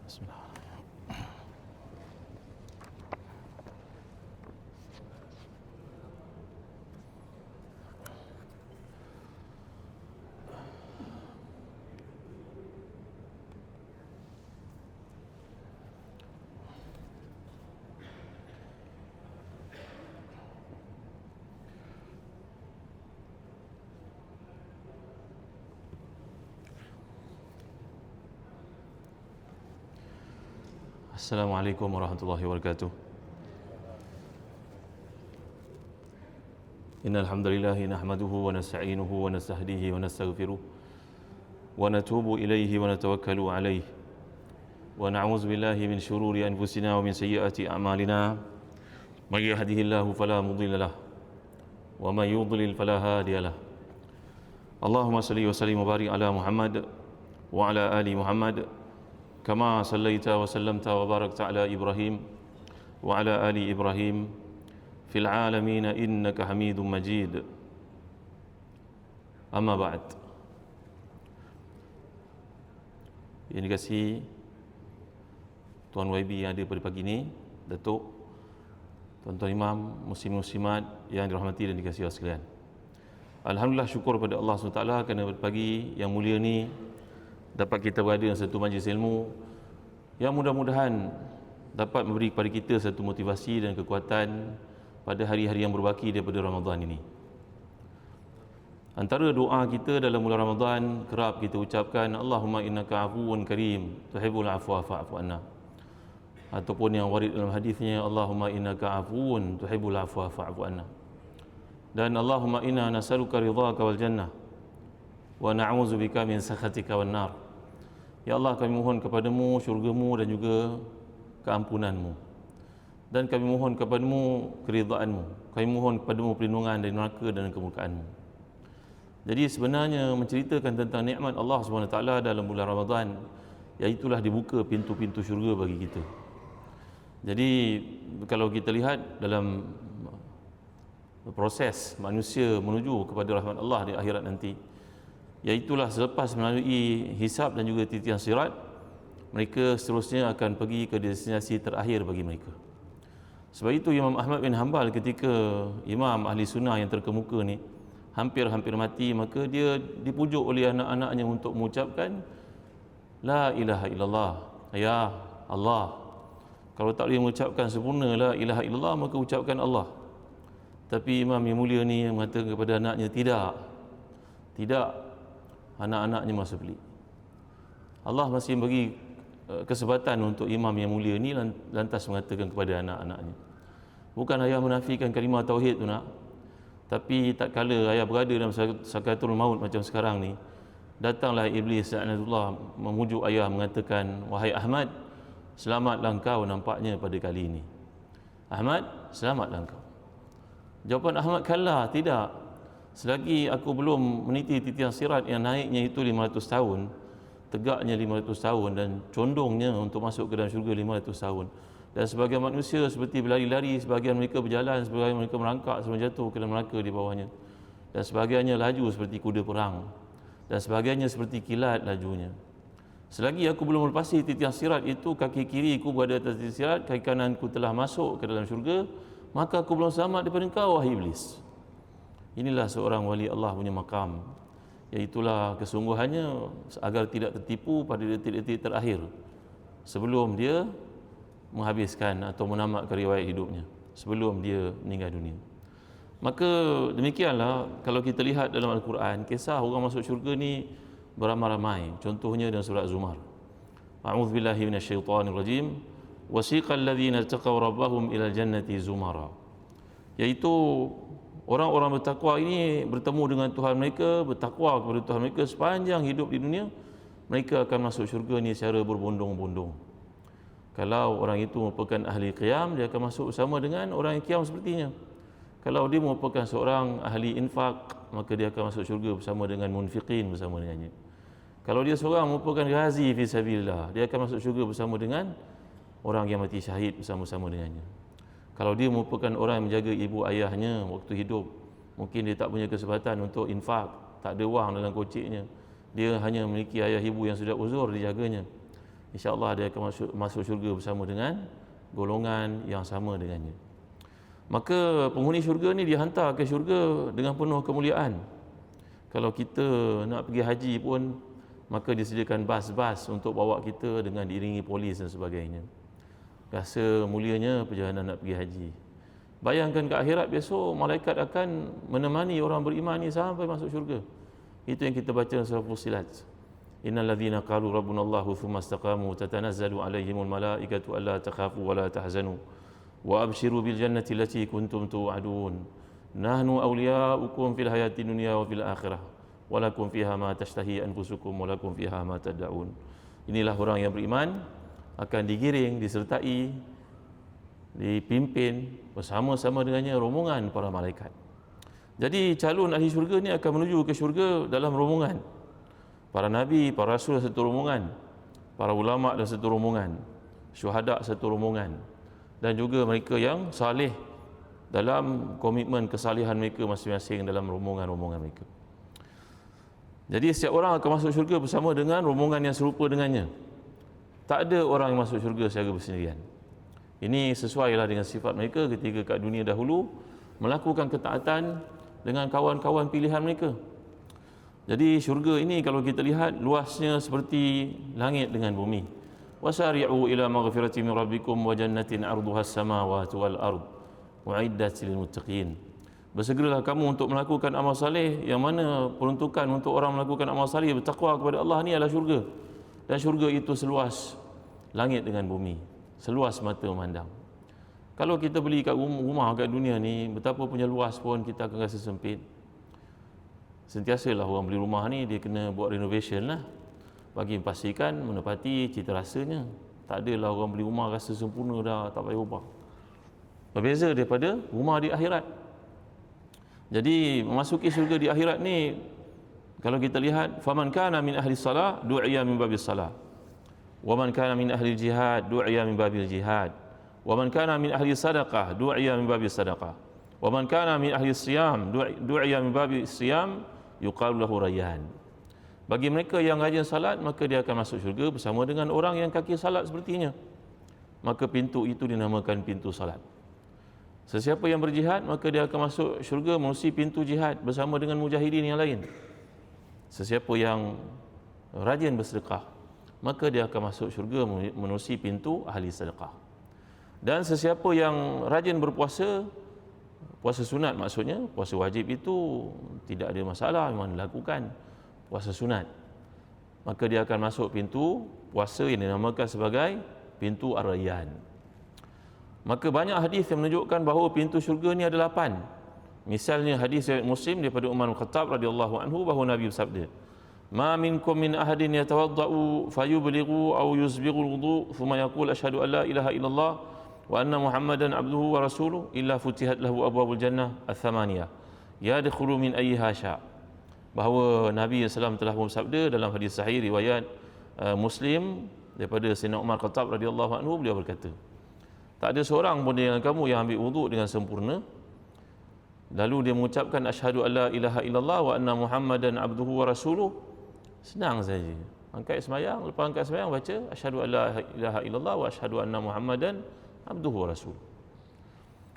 Bismillah. Assalamualaikum warahmatullahi wabarakatuh. Innal hamdalillah nahmaduhu wa nasta'inuhu wa nastahdihi wa nastaghfiruh wa natubu ilayhi wa natawakkalu alayhi wa na'udzu billahi min shururi anfusina wa min sayyiati a'malina may yahdihillahu fala mudilla lahu wa may yudlil fala hadiya lahu. Allahumma salli wa sallim wa barik ala Muhammad wa ala ali Muhammad كما صليت وسلمت وباركت على إبراهيم وعلى آل إبراهيم في العالمين إنك حميد مجيد. أما بعد. Yang dikasihi Tuan YB yang ada pada pagi ini, Datuk, Tuan-tuan Imam, Muslim-Muslimat yang dirahmati dan dikasihi Allah sekalian. Alhamdulillah, syukur pada Allah SWT kerana pada pagi yang mulia ni dapat kita berada dalam satu majlis ilmu yang mudah-mudahan dapat memberi kepada kita satu motivasi dan kekuatan pada hari-hari yang berbaki daripada Ramadan ini. Antara doa kita dalam bulan Ramadan kerap kita ucapkan, Allahumma innaka afuwun karim tuhibbul afwa fa'fu anna. Ataupun yang warid dalam hadisnya, Allahumma innaka afuwun tuhibbul afwa fa'fu anna. Dan Allahumma inna nas'aluka ridhaka wal jannah wa na'udzubika min sakhatika wan nar. Ya Allah, kami mohon kepadamu syurgamu dan juga keampunanmu, dan kami mohon kepadamu keridhaanmu, kami mohon kepadamu perlindungan dari neraka dan kemurkaanmu. Jadi sebenarnya menceritakan tentang nikmat Allah SWT dalam bulan Ramadan, iaitulah dibuka pintu-pintu syurga bagi kita. Jadi kalau kita lihat dalam proses manusia menuju kepada rahmat Allah di akhirat nanti, iaitulah selepas melalui hisab dan juga titian sirat, mereka seterusnya akan pergi ke destinasi terakhir bagi mereka. Sebab itu Imam Ahmad bin Hanbal, ketika imam ahli sunnah yang terkemuka ni hampir-hampir mati, maka dia dipujuk oleh anak-anaknya untuk mengucapkan La ilaha illallah, ya Allah. Kalau tak boleh mengucapkan sempurna La ilaha illallah, maka ucapkan Allah. Tapi imam yang mulia ni mengatakan kepada anaknya, tidak, anak-anaknya masih pelik. Allah masih bagi kesempatan untuk imam yang mulia ni, lantas mengatakan kepada anak-anaknya, bukan ayah menafikan kalimah tauhid tu nak, tapi tak kala ayah berada dalam sakaratul maut macam sekarang ni, datanglah iblis la'natullah memujuk ayah mengatakan, wahai Ahmad, selamatlah engkau nampaknya pada kali ini. Ahmad, selamatlah engkau. Jawapan Ahmad, kala, tidak. Selagi aku belum meniti titian sirat yang naiknya itu 500 tahun, tegaknya 500 tahun, dan condongnya untuk masuk ke dalam syurga 500 tahun. Dan sebagian manusia seperti berlari-lari, sebagian mereka berjalan, sebagian mereka merangkak sebelum jatuh ke dalam neraka di bawahnya. Dan sebagiannya laju seperti kuda perang, dan sebagiannya seperti kilat lajunya. Selagi aku belum melepasi titian sirat itu, kaki kiriku berada atas titian sirat, kaki kananku telah masuk ke dalam syurga, maka aku belum selamat daripada engkau, wahai iblis. Inilah seorang wali Allah punya makam, iaitulah kesungguhannya agar tidak tertipu pada detik-detik terakhir sebelum dia menghabiskan atau menamatkan riwayat hidupnya, sebelum dia meninggal dunia. Maka demikianlah kalau kita lihat dalam Al-Quran, kisah orang masuk syurga ni beramai-ramai. Contohnya dalam surah Zumar, a'udzubillahi minasyaitanirrajim, wasiqal ladzina taqaw rabbahum ilal jannati zumara, iaitu orang-orang bertakwa ini bertemu dengan Tuhan mereka, bertakwa kepada Tuhan mereka sepanjang hidup di dunia. Mereka akan masuk syurga ni secara berbondong-bondong. Kalau orang itu merupakan ahli qiyam, dia akan masuk bersama dengan orang yang qiyam sepertinya. Kalau dia merupakan seorang ahli infak, maka dia akan masuk syurga bersama dengan munfiqin bersama dengannya. Kalau dia seorang merupakan ghazi fi sabilillah, dia akan masuk syurga bersama dengan orang yang mati syahid bersama-sama dengannya. Kalau dia merupakan orang yang menjaga ibu ayahnya waktu hidup, mungkin dia tak punya kesempatan untuk infak, tak ada wang dalam kociknya, dia hanya memiliki ayah ibu yang sudah uzur, dijaganya, insya-Allah dia akan masuk syurga bersama dengan golongan yang sama dengannya. Maka penghuni syurga ni dihantar ke syurga dengan penuh kemuliaan. Kalau kita nak pergi haji pun, maka disediakan bas-bas untuk bawa kita dengan diiringi polis dan sebagainya. Rasa mulianya perjalanan nak pergi haji. Bayangkan ke akhirat besok, malaikat akan menemani orang beriman ni sampai masuk syurga. Itu yang kita baca dalam surah Fussilat. Innal ladzina qalu rabbunallahu tsumma istaqamu tatanazzalu alaihimul malaikatu alla takhafu wa la tahzanu wa abshiru bil jannati allati kuntum tu'adun. Nahnu awliya'ukum fil hayati dunya wa fil akhirah. Wa lakum fiha ma tashtahi anfusukum wa lakum fiha ma tad'un. Inilah orang yang beriman akan digiring, disertai, dipimpin bersama-sama dengannya rombongan para malaikat. Jadi calon ahli syurga ni akan menuju ke syurga dalam rombongan. Para nabi, para rasul satu rombongan, para ulama dan satu rombongan, syuhada satu rombongan, dan juga mereka yang saleh dalam komitmen kesalihan mereka masing-masing dalam rombongan-rombongan mereka. Jadi setiap orang akan masuk syurga bersama dengan rombongan yang serupa dengannya. Tak ada orang yang masuk syurga secara bersendirian. Ini sesuailah dengan sifat mereka ketika kat dunia dahulu melakukan ketaatan dengan kawan-kawan pilihan mereka. Jadi syurga ini kalau kita lihat luasnya seperti langit dengan bumi. Wasari'u ila maghfirati min rabbikum wa jannatin 'arduha as-samawati wal ard u'iddat lil muttaqin. Bersegeralah kamu untuk melakukan amal saleh, yang mana peruntukan untuk orang melakukan amal saleh bertakwa kepada Allah ni adalah syurga. Dan syurga itu seluas langit dengan bumi, seluas mata memandang. Kalau kita beli kat rumah kat dunia ni, betapa punya luas pun kita akan rasa sempit. Sentiasalah orang beli rumah ni dia kena buat renovation lah, bagi pastikan menepati cita rasanya. Tak adalah orang beli rumah rasa sempurna dah, tak payah ubah. Berbeza daripada rumah di akhirat. Jadi memasuki syurga di akhirat ni, kalau kita lihat, faman kana min ahli salah du'iya min babil salah, wa man kana min ahli jihad du'iya min babil jihad, wa man kana min ahli sadaqah du'iya min babil sadaqah, wa man kana min ahli siyam du'iya min babil siyam yuqalu lahu rayyan. Bagi mereka yang rajin salat, maka dia akan masuk syurga bersama dengan orang yang kaki salat sepertinya. Maka pintu itu dinamakan pintu salat. Sesiapa yang berjihad, maka dia akan masuk syurga melalui pintu jihad bersama dengan mujahidin yang lain. Sesiapa yang rajin bersedekah, maka dia akan masuk syurga melalui pintu ahli sedekah. Dan sesiapa yang rajin berpuasa, puasa sunat maksudnya, puasa wajib itu tidak ada masalah, memang dilakukan puasa sunat, maka dia akan masuk pintu puasa yang dinamakan sebagai pintu Ar-Rayyan. Maka banyak hadis yang menunjukkan bahawa pintu syurga ni ada 8. Misalnya hadis riwayat Muslim daripada Umar bin Khattab radhiyallahu anhu bahawa Nabi bersabda, "Ma minkum min ahadin yatawaddau fayublighu aw yusbighu al-wudu thumma yaqul asyhadu an la ilaha illallah wa anna Muhammadan abduhu wa rasuluhu illa futihat lahu abwabul jannah ats-tsamaniyah yadkhulu min ayyiha sya'." Bahawa Nabi SAW telah bersabda dalam hadis sahih riwayat Muslim daripada Sayyidina Umar Khattab radhiyallahu anhu, beliau berkata, tak ada seorang pun dengan kamu yang ambil wuduk dengan sempurna, lalu dia mengucapkan asyhadu alla ilaha illallah wa anna Muhammadan abduhu wa rasuluh. Senang saja. Angkat sembahyang, lepas angkat sembahyang baca asyhadu alla ilaha illallah wa asyhadu anna Muhammadan abduhu wa rasuluh.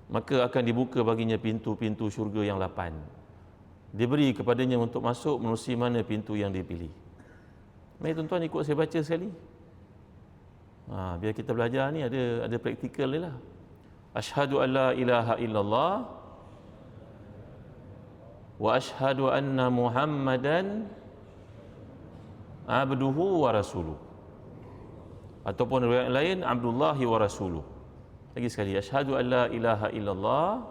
Maka akan dibuka baginya pintu-pintu syurga yang 8. Diberi kepadanya untuk masuk melalui mana pintu yang dipilih. Mari tuan-tuan ikut saya baca sekali. Biar kita belajar ni ada praktikal ni lah. Asyhadu an la ilaha illallah wa asyhadu anna Muhammadan abduhu wa rasuluh. Ataupun riwayat lain Abdullahi wa rasuluh. Lagi sekali, asyhadu an la ilaha illallah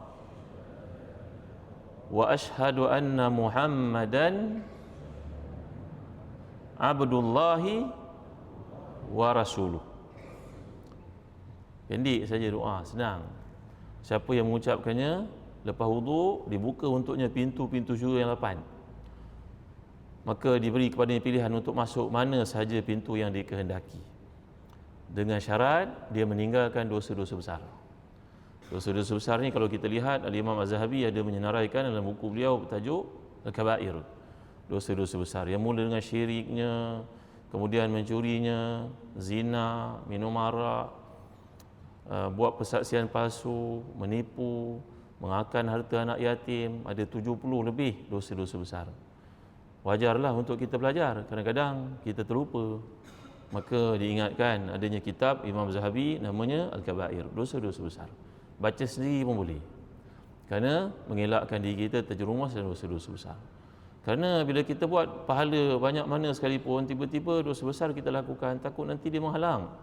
wa asyhadu anna Muhammadan abdullahi wa rasuluh. Pendek saja doa, senang. Siapa yang mengucapkannya lepas wuduk, dibuka untuknya pintu-pintu syurga yang 8. Maka diberi kepadanya pilihan untuk masuk mana sahaja pintu yang dikehendaki, dengan syarat dia meninggalkan dosa-dosa besar. Dosa-dosa besar ni kalau kita lihat, Al-Imam Az-Zahabi ada menyenaraikan dalam buku beliau bertajuk Al-Kabair. Dosa-dosa besar yang mula dengan syiriknya, kemudian mencurinya, zina, minum arak, buat persaksian palsu, menipu, mengakan harta anak yatim, ada 70 lebih dosa-dosa besar. Wajarlah untuk kita belajar, kadang-kadang kita terlupa. Maka diingatkan adanya kitab Imam Zahabi namanya Al-Kabair, dosa-dosa besar. Baca sendiri pun boleh. Kerana mengelakkan diri kita terjerumus dalam dosa-dosa besar. Kerana bila kita buat pahala banyak mana sekalipun, tiba-tiba dosa besar kita lakukan, takut nanti dia menghalang.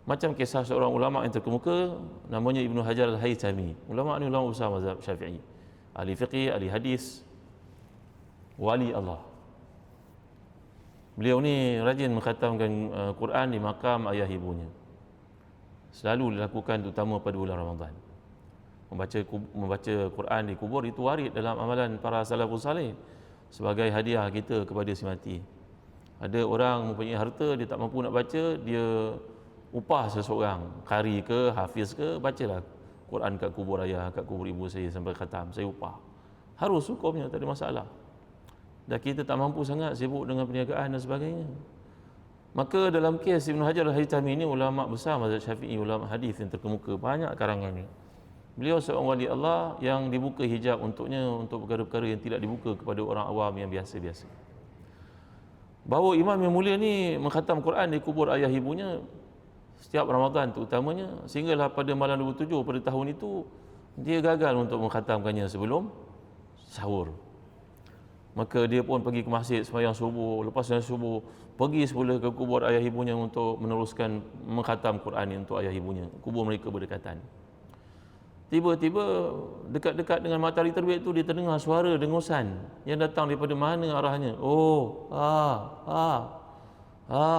Macam kisah seorang ulama yang terkemuka, namanya Ibnu Hajar Al-Haytami. Ulama ni ulama besar mazhab Syafi'i. Ahli fiqih, ahli hadis, wali Allah. Beliau ni rajin mengkhatamkan Quran di makam ayah ibunya. Selalu dilakukan terutama pada bulan Ramadan. Membaca Quran di kubur itu warid dalam amalan para salafus salih sebagai hadiah kita kepada si mati. Ada orang mempunyai harta, dia tak mampu nak baca, dia upah seseorang, qari ke, hafiz ke, bacalah Quran kat kubur ayah, kat kubur ibu saya sampai khatam, saya upah. Harus hukumnya, tak ada masalah. Dan kita tak mampu sangat, sibuk dengan perniagaan dan sebagainya. Maka dalam kes Ibn Hajar Al-Haytami ini, ulama besar mazhab Syafi'i, ulama hadis yang terkemuka, banyak karangannya. Beliau seorang wali Allah yang dibuka hijab untuknya untuk perkara-perkara yang tidak dibuka kepada orang awam yang biasa-biasa. Bahawa imam yang mulia ni mengkhatam Quran di kubur ayah ibunya setiap Ramadan terutamanya, sehinggalah pada malam 27 pada tahun itu dia gagal untuk mengkhatamkannya sebelum sahur. Maka dia pun pergi ke masjid sembahyang subuh, lepas sembahyang subuh pergi semula ke kubur ayah ibunya untuk meneruskan mengkhatam Quran ini untuk ayah ibunya. Kubur mereka berdekatan. Tiba-tiba dekat-dekat dengan matahari terbit tu dia terdengar suara dengusan yang datang daripada mana arahnya.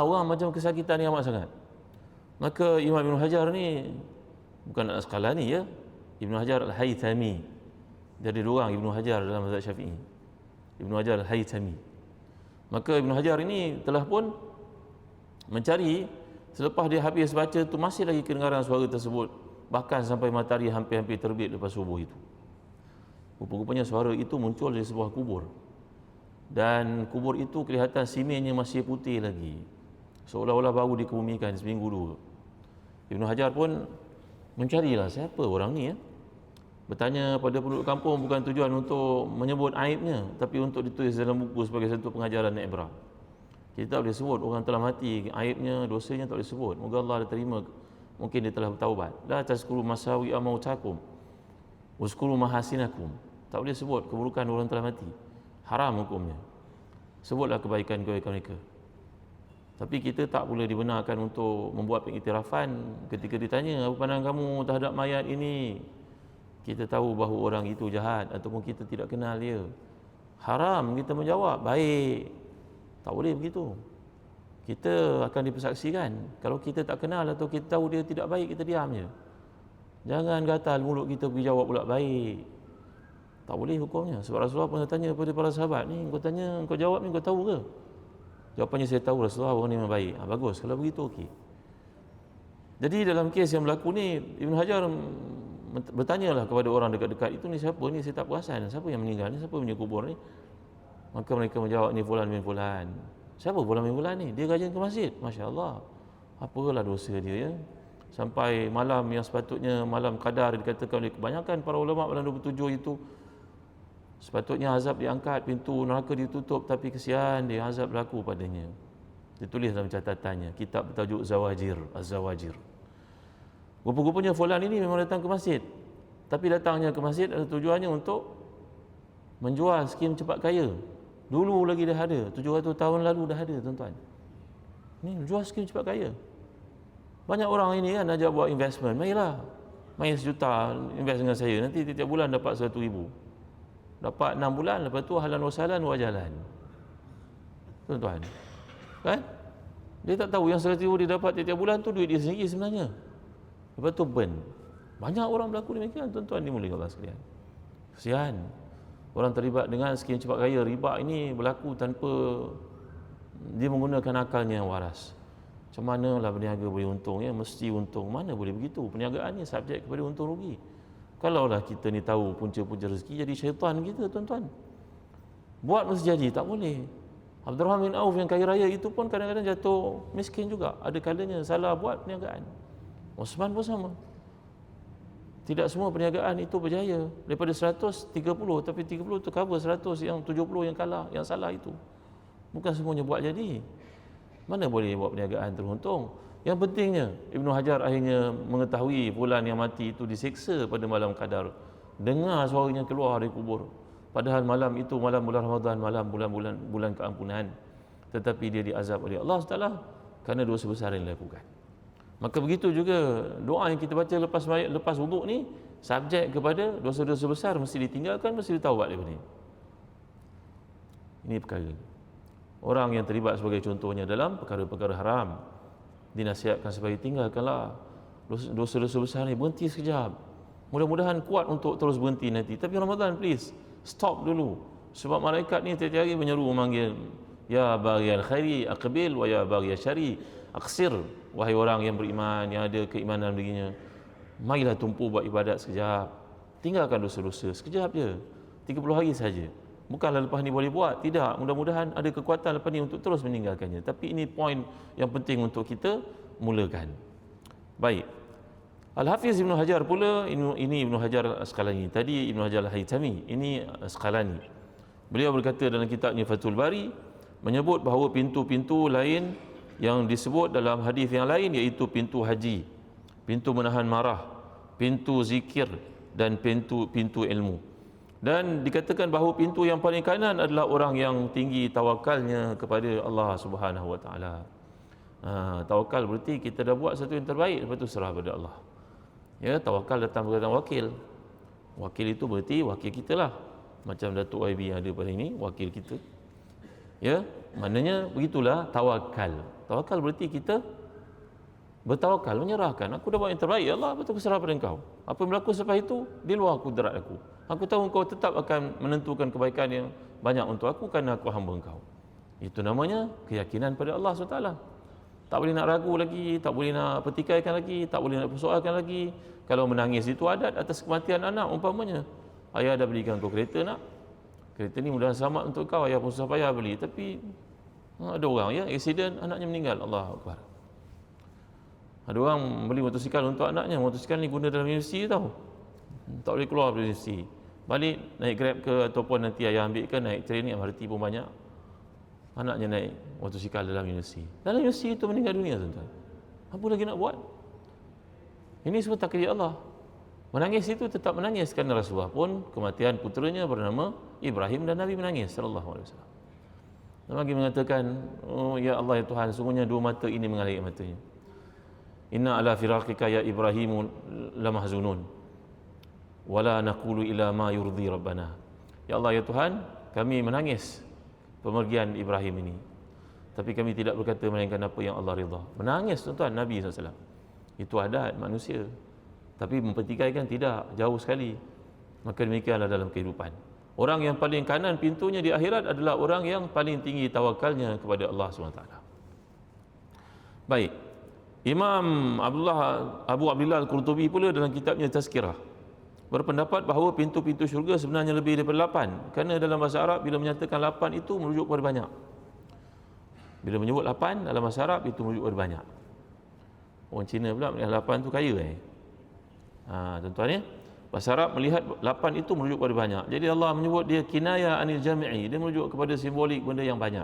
Orang macam kesakitan yang amat sangat. Maka Imam Ibn Hajar ni, bukan Al-Asqalani ya, Ibn Hajar Al-Haytami. Jadi dua orang Ibn Hajar dalam mazhab Syafi'i. Ibn Hajar Al-Haytami. Maka Ibn Hajar ini telah pun mencari, selepas dia habis baca tu masih lagi kedengaran suara tersebut, bahkan sampai matahari hampir-hampir terbit lepas subuh itu. Rupa-rupanya suara itu muncul dari sebuah kubur, dan kubur itu kelihatan simennya masih putih lagi, seolah-olah baru dikebumikan seminggu dua. Ibn Hajar pun mencarilah siapa orang ni ya. Bertanya pada penduduk kampung bukan tujuan untuk menyebut aibnya, tapi untuk ditulis dalam buku sebagai satu pengajaran dan ibrah. Kita tak boleh sebut orang telah mati, aibnya, dosanya tak boleh sebut. Moga Allah dah terima, mungkin dia telah bertaubat. La tazkuru masawi mautakum wazkuru mahasinakum. Tak boleh sebut keburukan orang telah mati, haram hukumnya. Sebutlah kebaikan-kebaikan mereka. Tapi kita tak boleh dibenarkan untuk membuat pengiktirafan ketika ditanya, apa pandangan kamu terhadap mayat ini? Kita tahu bahawa orang itu jahat ataupun kita tidak kenal dia, haram kita menjawab baik. Tak boleh begitu. Kita akan dipersaksikan. Kalau kita tak kenal atau kita tahu dia tidak baik, kita diam je. Jangan gatal mulut kita pergi jawab pula baik. Tak boleh hukumnya. Sebab Rasulullah pernah tanya kepada para sahabat ni, kau tanya, kau jawab ni kau tahu ke? Jawapannya, saya tahu Rasulullah, orang ni memang baik. Bagus, kalau begitu okey. Jadi dalam kes yang berlaku ni, Ibn Hajar bertanyalah kepada orang dekat-dekat itu, ni siapa ni, saya tak perasan, siapa yang meninggal ni, siapa punya kubur ni? Maka mereka menjawab, ni fulan bin fulan. Siapa fulan bin fulan ni? Dia rajin ke masjid. Masya Allah, apalah dosa dia ya. Sampai malam yang sepatutnya malam qadar, dikatakan oleh kebanyakan para ulama malam 27 itu sepatutnya azab diangkat, pintu neraka ditutup, tapi kesian dia, azab berlaku padanya. Ditulis dalam catatannya, kitab bertajuk Zawajir, Az-Zawajir. Rupa-rupanya fulan ini memang datang ke masjid, tapi datangnya ke masjid ada tujuannya untuk menjual skim cepat kaya. Dulu lagi dah ada, 700 tahun lalu dah ada tuan-tuan. Ni jual skim cepat kaya. Banyak orang ini kan ajak buat investment, marilah main 1 juta invest dengan saya, nanti tiap bulan dapat 100,000, dapat 6 bulan, lepas tu halan wasalan wa jalan. Tuan-tuan kan, dia tak tahu yang 100,000 dia dapat tiap bulan tu duit dia sendiri sebenarnya. Lepas tu burn. Banyak orang berlaku demikian tuan-tuan dimulai Allah sekalian. Kesian orang terlibat dengan skim cepat kaya. Riba ini berlaku tanpa dia menggunakan akalnya yang waras. Macam manalah berniaga boleh untung ya, mesti untung. Mana boleh begitu? Perniagaan ni subjek kepada untung rugi. Kalaulah kita ni tahu punca-punca rezeki, jadi syaitan kita tuan-tuan. Buat mesti jadi, tak boleh. Abdurrahman bin Auf yang kaya raya itu pun kadang-kadang jatuh miskin juga. Ada kalanya salah buat perniagaan. Osman pun sama. Tidak semua perniagaan itu berjaya. Daripada 100, 30, tapi 30 tu cover 100, yang 70 yang kalah, yang salah itu. Bukan semuanya buat jadi. Mana boleh buat perniagaan teruntung? Yang pentingnya, Ibnu Hajar akhirnya mengetahui fulan yang mati itu disiksa pada malam Qadar. Dengar suaranya keluar dari kubur. Padahal malam itu malam bulan Ramadan, malam bulan keampunan. Tetapi dia diazab oleh Allah SWT kerana dosa besar yang dilakukan. Maka begitu juga doa yang kita baca lepas wuduk ni, subjek kepada dosa-dosa besar mesti ditinggalkan, mesti ditaubat daripada ini. Ini perkara. Orang yang terlibat sebagai contohnya dalam perkara-perkara haram, dinasihatkan supaya tinggalkanlah dosa-dosa besar ni, berhenti sekejap. Mudah-mudahan kuat untuk terus berhenti nanti. Tapi Ramadan, please stop dulu. Sebab malaikat ni tiap-tiap hari menyeru, memanggil, ya baghiyal khairi aqbil wa ya baghiyal syari aqsir. Wahai orang yang beriman, yang ada keimanan dirinya, marilah tumpu buat ibadat sekejap. Tinggalkan dosa-dosa sekejap je. 30 hari saja. Bukanlah lepas ni boleh buat. Tidak. Mudah-mudahan ada kekuatan lepas ni untuk terus meninggalkannya. Tapi ini poin yang penting untuk kita mulakan. Baik. Al-Hafiz Ibnu Hajar pula, ini Ibnu Hajar Asqalani. Tadi Ibnu Hajar Al-Haytami, ini Asqalani. Beliau berkata dalam kitabnya Fathul Bari, menyebut bahawa pintu-pintu lain yang disebut dalam hadis yang lain, iaitu pintu haji, pintu menahan marah, pintu zikir dan pintu ilmu. Dan dikatakan bahawa pintu yang paling kanan adalah orang yang tinggi tawakalnya kepada Allah Subhanahu Wa Taala. Tawakal berarti kita dah buat satu yang terbaik, lepas tu serah pada Allah. Ya, tawakal datang berkaitan wakil. Wakil itu berarti wakil kita lah. Macam Datuk YB yang ada pada ini, wakil kita. Ya, maknanya begitulah tawakal. Tawakal berarti kita bertawakal, menyerahkan. Aku dah buat yang terbaik, ya Allah, betul aku serah pada Engkau. Apa yang berlaku selepas itu, di luar kudrat aku. Aku tahu Engkau tetap akan menentukan kebaikan yang banyak untuk aku kerana aku hamba Engkau. Itu namanya keyakinan pada Allah SWT. Tak boleh nak ragu lagi, tak boleh nak pertikaikan lagi, tak boleh nak persoalkan lagi. Kalau menangis itu adat atas kematian anak umpamanya. Ayah dah belikan kau kereta nak. Kereta ni mudah selamat untuk kau, ayah pun susah payah beli. Tapi ada orang ya, accident, anaknya meninggal. Allahu Akbar. Ada orang beli motosikal untuk anaknya. Motosikal ni guna dalam universiti tau. Tak boleh keluar dari universiti. Balik naik Grab ke ataupun nanti ayah ambil ke naik train ni, MRT pun banyak. Anaknya naik motosikal dalam universiti. Dalam universiti itu meninggal dunia, tuan-tuan. Apa lagi nak buat? Ini semua takdir Allah. Menangis itu tetap menangis kerana Rasulullah pun kematian puteranya bernama Ibrahim dan Nabi menangis sallallahu alaihi wasallam. Dan lagi mengatakan, oh ya Allah ya Tuhan, sungguhnya dua mata ini mengalir matanya. Inna ala firaqika ya Ibrahim lamahzunun wala naqulu ila ma yurdi rabbana. Ya Allah ya Tuhan, kami menangis pemergian Ibrahim ini, tapi kami tidak berkata melainkan apa yang Allah ridha. Menangis tuan-tuan Nabi SAW. Itu adat manusia. Tapi mempertikaikan tidak, jauh sekali. Maka demikianlah dalam kehidupan. Orang yang paling kanan pintunya di akhirat adalah orang yang paling tinggi tawakalnya kepada Allah SWT. Baik. Imam Abu Abdullah Al-Qurtubi pula dalam kitabnya Tazkirah berpendapat bahawa pintu-pintu syurga sebenarnya lebih daripada 8. Kerana dalam bahasa Arab bila menyatakan 8 itu merujuk kepada banyak. Bila menyebut 8 dalam bahasa Arab itu merujuk kepada banyak. Orang Cina pula melihat 8 tu kaya tuan-tuan ya. Bahasa Arab melihat 8 itu merujuk kepada banyak. Jadi Allah menyebut dia kinaya anil jami'i, dia merujuk kepada simbolik benda yang banyak.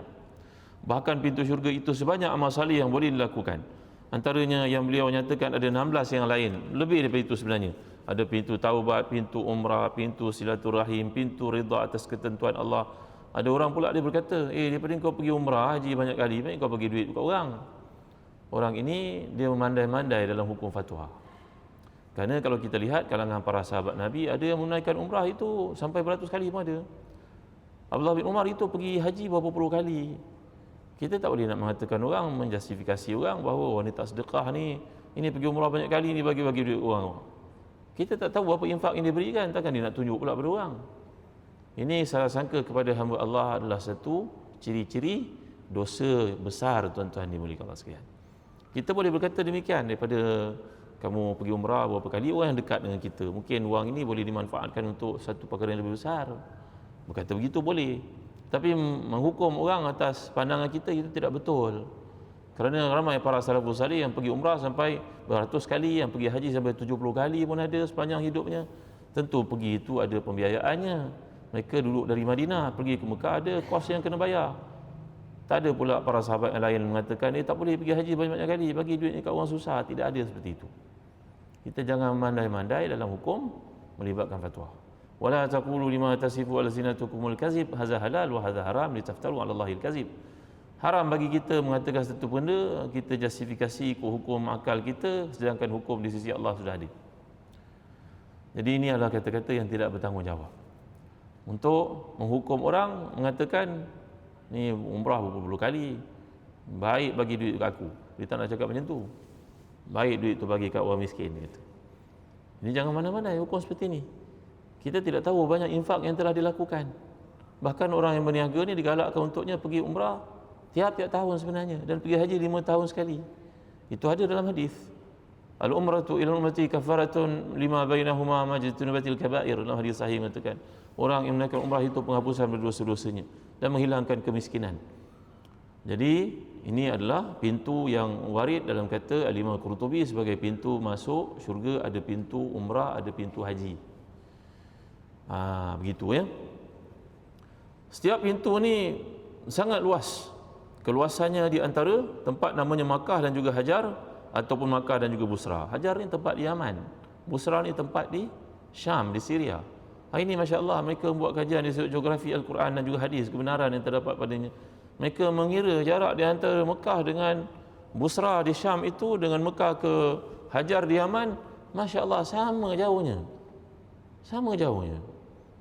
Bahkan pintu syurga itu sebanyak amal salih yang boleh dilakukan. Antaranya yang beliau nyatakan ada 16 yang lain, lebih daripada itu sebenarnya. Ada pintu taubat, pintu umrah, pintu silaturahim, pintu ridha atas ketentuan Allah. Ada orang pula dia berkata, daripada kau pergi umrah haji banyak kali, baik kau bagi duit dekat orang. Orang ini dia memandai-mandai dalam hukum fatwa. Kerana kalau kita lihat kalangan para sahabat Nabi, ada yang menunaikan umrah itu sampai beratus kali pun ada. Abdullah bin Umar itu pergi haji berapa puluh kali. Kita tak boleh nak mengatakan orang, menjustifikasi orang bahawa wanita sedekah ni, ini pergi umrah banyak kali, ni bagi-bagi duit orang. Kita tak tahu berapa infak yang dia berikan, takkan dia nak tunjuk pula pada orang. Ini salah sangka kepada hamba Allah adalah satu ciri-ciri dosa besar, tuan-tuan dimuliakan Allah sekalian. Kita boleh berkata demikian daripada kamu pergi umrah berapa kali, orang yang dekat dengan kita, mungkin wang ini boleh dimanfaatkan untuk satu perkara yang lebih besar. Berkata begitu boleh. Tapi menghukum orang atas pandangan kita itu tidak betul. Kerana ramai para salafus salih yang pergi umrah sampai beratus kali, yang pergi haji sampai 70 kali pun ada sepanjang hidupnya. Tentu pergi itu ada pembiayaannya. Mereka duduk dari Madinah pergi ke Mekah, ada kos yang kena bayar. Tak ada pula para sahabat yang lain mengatakan tak boleh pergi haji banyak-banyak kali, bagi duit ni kat orang susah. Tidak ada seperti itu. Kita jangan mandai-mandai dalam hukum melibatkan fatwa. Wala taqulu lima tasifu alsinatukumul kazib hadza halal wa hadza haram litaftaru 'ala Allahil kazib. Haram bagi kita mengatakan satu benda, kita justifikasi ikut hukum akal kita, sedangkan hukum di sisi Allah sudah ada. Jadi ini adalah kata-kata yang tidak bertanggungjawab. Untuk menghukum orang, mengatakan ni umrah berpuluh kali, baik bagi duit kat aku. Dia tak nak cakap macam tu. Baik duit tu bagi kat orang miskin, kata. Ini jangan mana-mana hukum seperti ni. Kita tidak tahu banyak infak yang telah dilakukan. Bahkan orang yang berniaga ni digalakkan untuknya pergi umrah tiap-tiap tahun sebenarnya, dan pergi haji 5 tahun sekali. Itu ada dalam hadis. Al-umratu ila ummati kafaratun lima bainahuma majtunibatil kaba'ir. Dalam hadis sahih mengatakan, orang yang menaikkan umrah itu penghapusan berdosa-dosanya dan menghilangkan kemiskinan. Jadi ini adalah pintu yang warid dalam kata Al-Imam Qurtubi sebagai pintu masuk syurga. Ada pintu umrah, ada pintu haji. Begitu ya. Setiap pintu ni sangat luas. Keluasannya di antara tempat namanya Makkah dan juga Hajar, ataupun Makkah dan juga Busra. Hajar ni tempat di Yaman, Busra ni tempat di Syam, di Syria. Hari ini Masya Allah mereka membuat kajian di geografi Al-Quran dan juga hadis, kebenaran yang terdapat padanya. Mereka mengira jarak di antara Mekah dengan Busra di Syam itu dengan Mekah ke Hajar di Yaman, Masya Allah sama jauhnya. Sama jauhnya.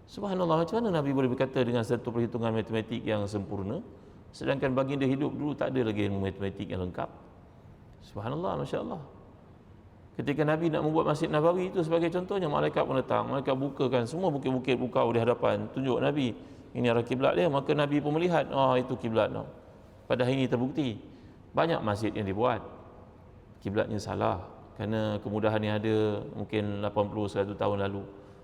Subhanallah, macam mana Nabi boleh berkata dengan satu perhitungan matematik yang sempurna, sedangkan baginda hidup dulu tak ada lagi ilmu matematik yang lengkap. Subhanallah, Masya Allah. Ketika Nabi nak membuat Masjid Nabawi itu sebagai contohnya, malaikat pun datang, malaikat bukakan semua bukit-bukit bukau di hadapan, tunjuk Nabi ini arah kiblat dia. Maka Nabi pun melihat, itu kiblat. Pada hari ini terbukti banyak masjid yang dibuat kiblatnya salah, kerana kemudahan yang ada mungkin 80-100 tahun lalu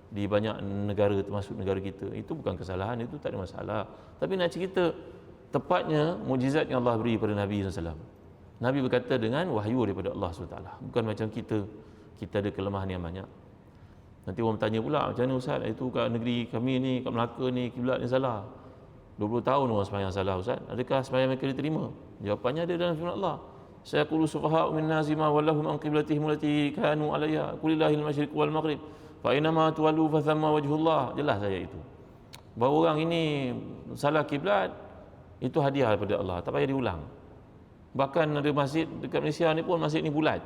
di banyak negara termasuk negara kita. Itu bukan kesalahan, itu tak ada masalah. Tapi nak cerita tepatnya mukjizat yang Allah beri pada Nabi SAW. Nabi berkata dengan wahyu daripada Allah SWT. Bukan macam kita ada kelemahan yang banyak. Nanti orang bertanya pula, macam mana Ustaz, itu kat negeri kami ni, kat Melaka ni, kiblat ni salah. 20 tahun orang sembahyang salah Ustaz. Adakah sembahyang mereka diterima? Jawapannya ada dalam firman Allah. Saya qulu sufaha'u min nazima wallahum an qiblatihim allati kanu 'alayha qulillahil masyriq wal maghrib fa inama tuwallu fa thamma wajhullah. Jelas saya itu. Bahawa orang ini salah kiblat itu hadiah daripada Allah, tak payah diulang. Bahkan ada masjid dekat Malaysia ni pun, masjid ni bulat.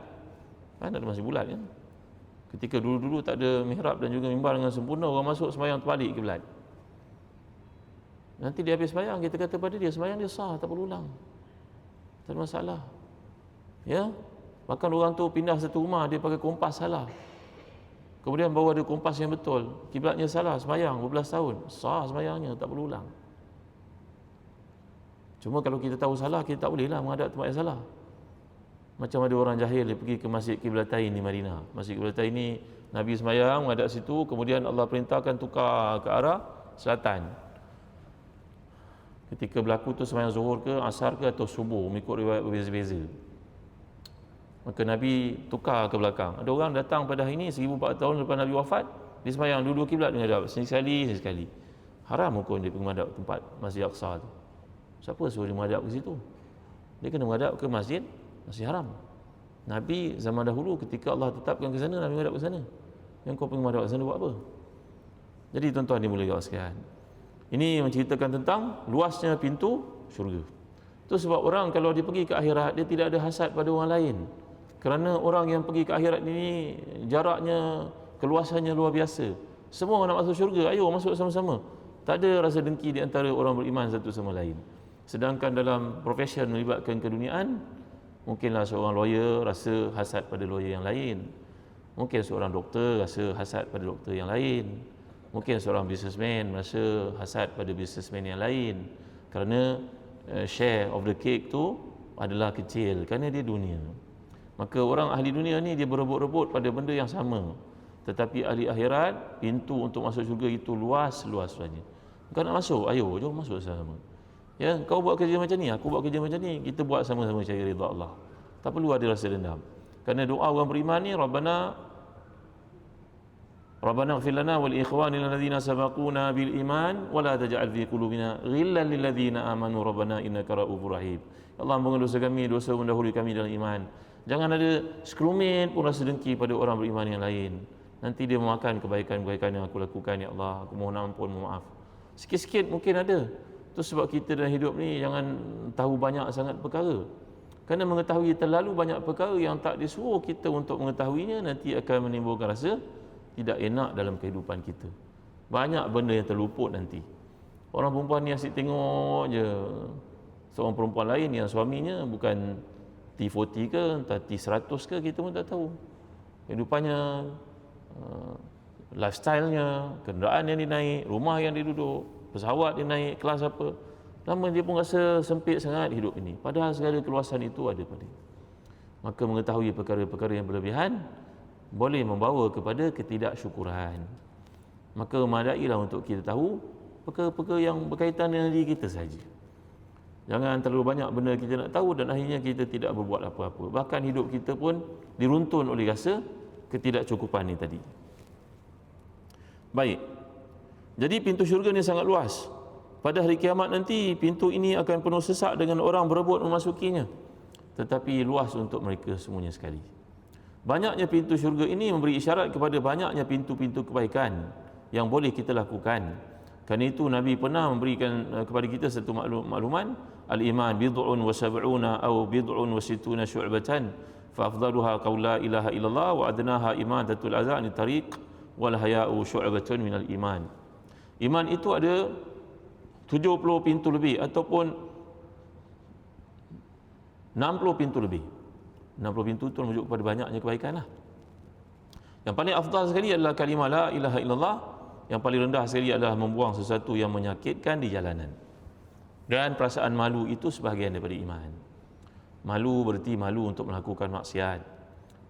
Kan ada masjid bulat kan? Ketika dulu-dulu tak ada mihrab dan juga mimbar dengan sempurna, orang masuk sembahyang terbalik kiblat. Nanti dia habis sembahyang, kita kata pada dia sembahyang dia sah, tak perlu ulang. Tak ada masalah. Ya? Bahkan orang tu pindah satu rumah, dia pakai kompas salah. Kemudian baru ada kompas yang betul, kiblatnya salah, sembahyang berbelas tahun, sah sembahyangnya, tak perlu ulang. Cuma kalau kita tahu salah, kita tak bolehlah menghadap tempat yang salah. Macam ada orang jahil, dia pergi ke Masjid Qiblatain di Madinah. Masjid Qiblatain ni Nabi sembahyang menghadap situ, kemudian Allah perintahkan tukar ke arah selatan. Ketika berlaku tu sembahyang zuhur ke, asar ke atau subuh, mengikut riwayat berbeza-beza. Maka Nabi tukar ke belakang. Ada orang datang pada hari ini 1400 tahun lepas Nabi wafat, dia sembahyang dua-dua kiblat menghadap, sini sekali, sini sekali. Haram hukum dia pergi menghadap tempat Masjid Aqsa tu. Siapa suruh dia menghadap ke situ? Dia kena menghadap ke Masjid Haram. Nabi zaman dahulu ketika Allah tetapkan ke sana, Nabi menghadap ke sana. Yang kau pergi menghadap ke sana buat apa? Jadi tuan-tuan dimulai sekalian, ini menceritakan tentang luasnya pintu syurga. Itu sebab orang kalau dia pergi ke akhirat, dia tidak ada hasad pada orang lain. Kerana orang yang pergi ke akhirat ini jaraknya, keluasannya luar biasa. Semua orang nak masuk syurga, ayo masuk sama-sama. Tak ada rasa dengki di antara orang beriman satu sama lain. Sedangkan dalam profesion melibatkan keduniaan, mungkinlah seorang lawyer rasa hasad pada lawyer yang lain. Mungkin seorang doktor rasa hasad pada doktor yang lain. Mungkin seorang businessman rasa hasad pada businessman yang lain. Kerana share of the cake tu adalah kecil, kerana dia dunia. Maka orang ahli dunia ni dia berebut-rebut pada benda yang sama. Tetapi ahli akhirat, pintu untuk masuk syurga itu luas-luas saja. Kau nak masuk? Ayo, jom masuk sama. Ya, kau buat kerja macam ni, aku buat kerja macam ni, kita buat sama-sama cari ridha Allah. Tak perlu ada rasa dendam. Kerana doa orang beriman ni, Rabbana ighfir lana wal ikhwanina alladhina sabaquna bil iman wa la taj'al fi qulubina ghillan lil ladzina amanu rabbana innaka ra'ufur rahim. Ya Allah, ampun dosa kami, dosa mendahului kami dalam iman. Jangan ada sekelumit pun rasa dengki pada orang beriman yang lain. Nanti dia memakan kebaikan-kebaikan yang aku lakukan. Ya Allah, aku mohon ampun, mohon maaf. Sikit-sikit mungkin ada. Itu sebab kita dalam hidup ni jangan tahu banyak sangat perkara. Kerana mengetahui terlalu banyak perkara yang tak disuruh kita untuk mengetahuinya, nanti akan menimbulkan rasa tidak enak dalam kehidupan kita. Banyak benda yang terluput nanti. Orang perempuan ni asyik tengok je seorang perempuan lain yang suaminya bukan T40 ke, entah T100 ke, kita pun tak tahu. Kehidupannya, lifestyle-nya, kenderaan yang dia naik, rumah yang dia duduk, pesawat dia naik, kelas apa. Lama dia pun rasa sempit sangat hidup ini. Padahal segala keluasan itu ada pada dia. Maka mengetahui perkara-perkara yang berlebihan boleh membawa kepada ketidaksyukuran. Maka memadailah untuk kita tahu perkara-perkara yang berkaitan dengan diri kita saja. Jangan terlalu banyak benda kita nak tahu dan akhirnya kita tidak berbuat apa-apa. Bahkan hidup kita pun diruntun oleh rasa ketidakcukupan ni tadi. Baik. Jadi pintu syurga ni sangat luas. Pada hari kiamat nanti pintu ini akan penuh sesak dengan orang berebut memasukinya. Tetapi luas untuk mereka semuanya sekali. Banyaknya pintu syurga ini memberi isyarat kepada banyaknya pintu-pintu kebaikan yang boleh kita lakukan. Kerana itu Nabi pernah memberikan kepada kita satu makluman, al-iman bid'un wa sab'una aw bid'un wa sittuna syu'batan fa afdaluha qaul la ilaha illallah wa adnaha imadatul adza ani tariq wal haya'u syu'batun minal iman. Iman itu ada 70 pintu lebih ataupun 60 pintu lebih. 60 pintu itu menunjuk kepada banyaknya kebaikan lah. Yang paling afdal sekali adalah kalimah la ilaha illallah. Yang paling rendah sekali adalah membuang sesuatu yang menyakitkan di jalanan. Dan perasaan malu itu sebahagian daripada iman. Malu berarti malu untuk melakukan maksiat.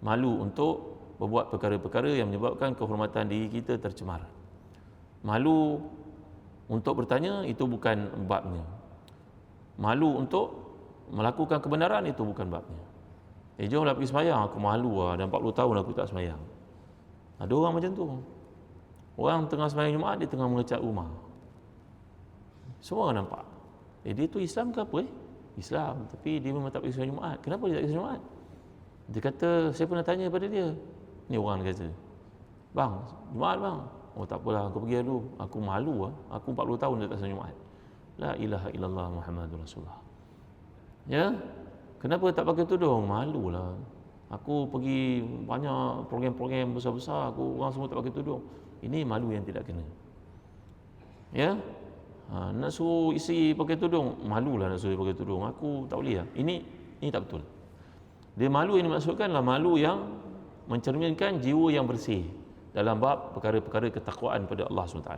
Malu untuk berbuat perkara-perkara yang menyebabkan kehormatan diri kita tercemar. Malu untuk bertanya, itu bukan babnya. Malu untuk melakukan kebenaran, itu bukan babnya. Jomlah pergi semayang, aku malu lah, dah 40 tahun aku tak semayang. Ada orang macam tu. Orang tengah semayang Jumaat, dia tengah mengecat rumah. Semua orang nampak. Dia tu Islam ke apa? Islam, tapi dia memang tak pergi semayang Jumaat. Kenapa dia tak pergi semayang Jumaat? Dia kata, saya pernah tanya pada dia. Ni orang dia kata, bang, Jumaat bang. Oh tak apalah, aku pergi dulu. Aku malu lah, aku 40 tahun dah tak semayang Jumaat. La ilaha illallah Muhammadur Rasulullah. Ya, kenapa tak pakai tudung? Malulah. Aku pergi banyak program-program besar-besar, aku orang semua tak pakai tudung. Ini malu yang tidak kena. Ya, nak suruh isteri pakai tudung, malulah nak suruh pakai tudung. Aku tak boleh lah. Ini tak betul. Dia malu yang dimaksudkan adalah malu yang mencerminkan jiwa yang bersih dalam bab perkara-perkara ketakwaan pada Allah SWT.